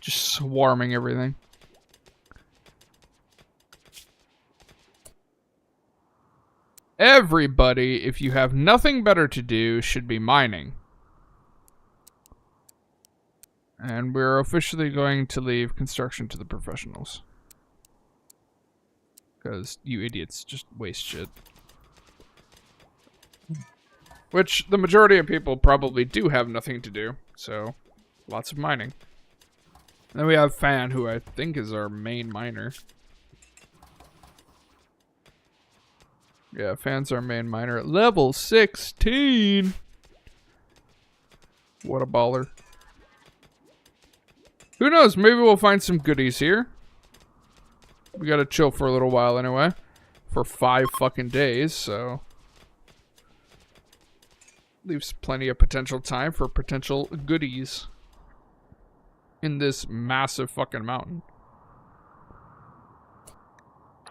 Just swarming everything. Everybody, if you have nothing better to do, should be mining. And we're officially going to leave construction to the professionals. Because you idiots just waste shit. Which the majority of people probably do have nothing to do, so lots of mining. And then we have Fan, who I think is our main miner. Yeah, Fan's our main miner at level 16. What a baller. Who knows, maybe we'll find some goodies here. We gotta chill for a little while anyway. For 5 fucking days, so... leaves plenty of potential time for potential goodies. In this massive fucking mountain.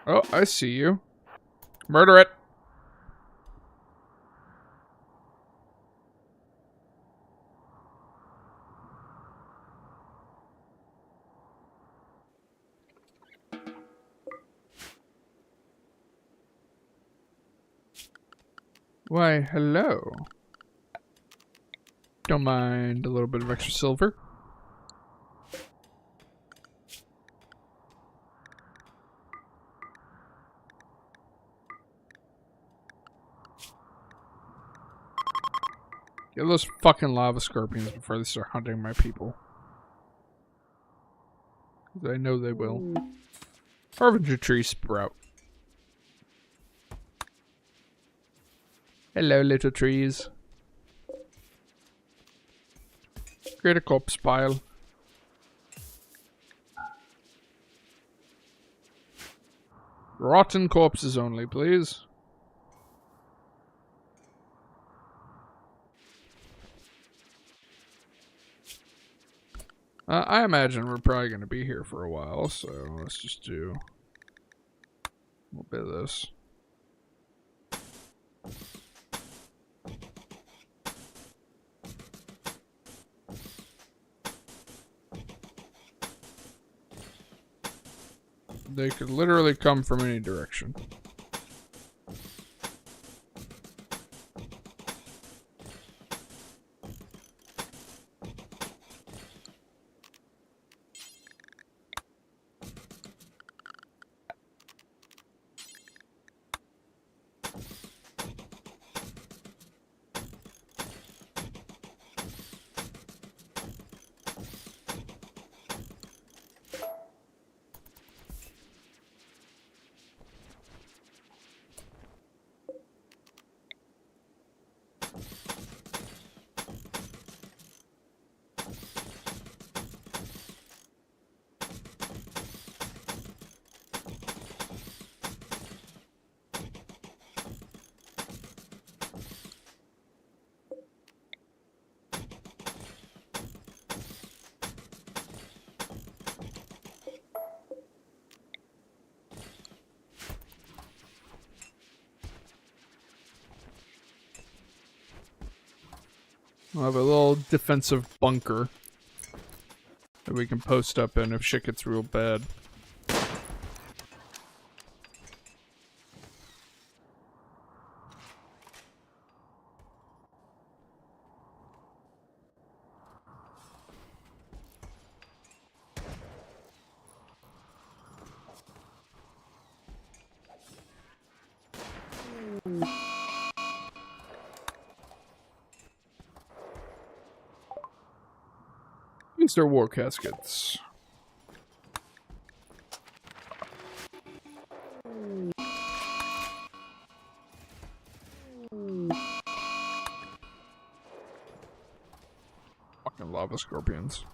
Oh, I see you. Murder it! Why, hello. Don't mind a little bit of extra silver. Get those fucking lava scorpions before they start hunting my people. 'Cause I know they will. Harbinger tree sprout. Hello, little trees. Create a corpse pile. Rotten corpses only, please. I imagine we're probably going to be here for a while, so let's just do a little bit of this. They could literally come from any direction. We'll have a little defensive bunker that we can post up in if shit gets real bad. These are war caskets. Fucking lava scorpions.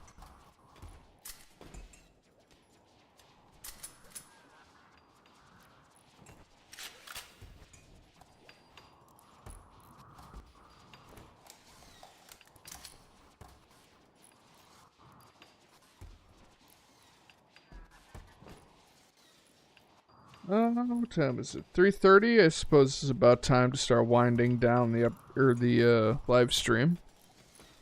What time is it? 3:30. I suppose it's about time to start winding down the live stream.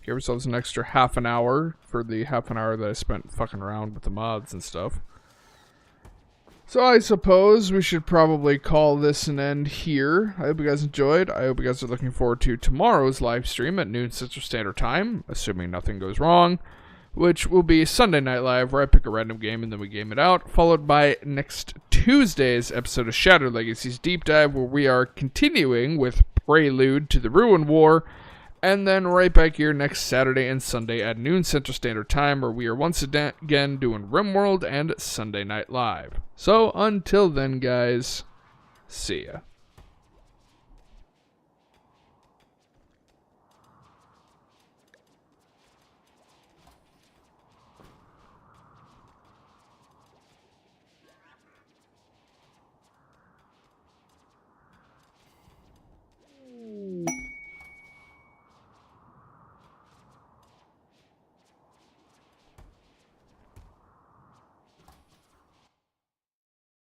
Give ourselves an extra half an hour for the half an hour that I spent fucking around with the mods and stuff. So I suppose we should probably call this an end here. I hope you guys enjoyed. I hope you guys are looking forward to tomorrow's live stream at noon Central Standard Time, assuming nothing goes wrong, which will be Sunday Night Live, where I pick a random game and then we game it out, followed by next Tuesday's episode of Shattered Legacies Deep Dive, where we are continuing with Prelude to the Ruin War, and then right back here next Saturday and Sunday at noon Central Standard Time, where we are once again doing Rimworld and Sunday Night Live. So until then, guys, see ya.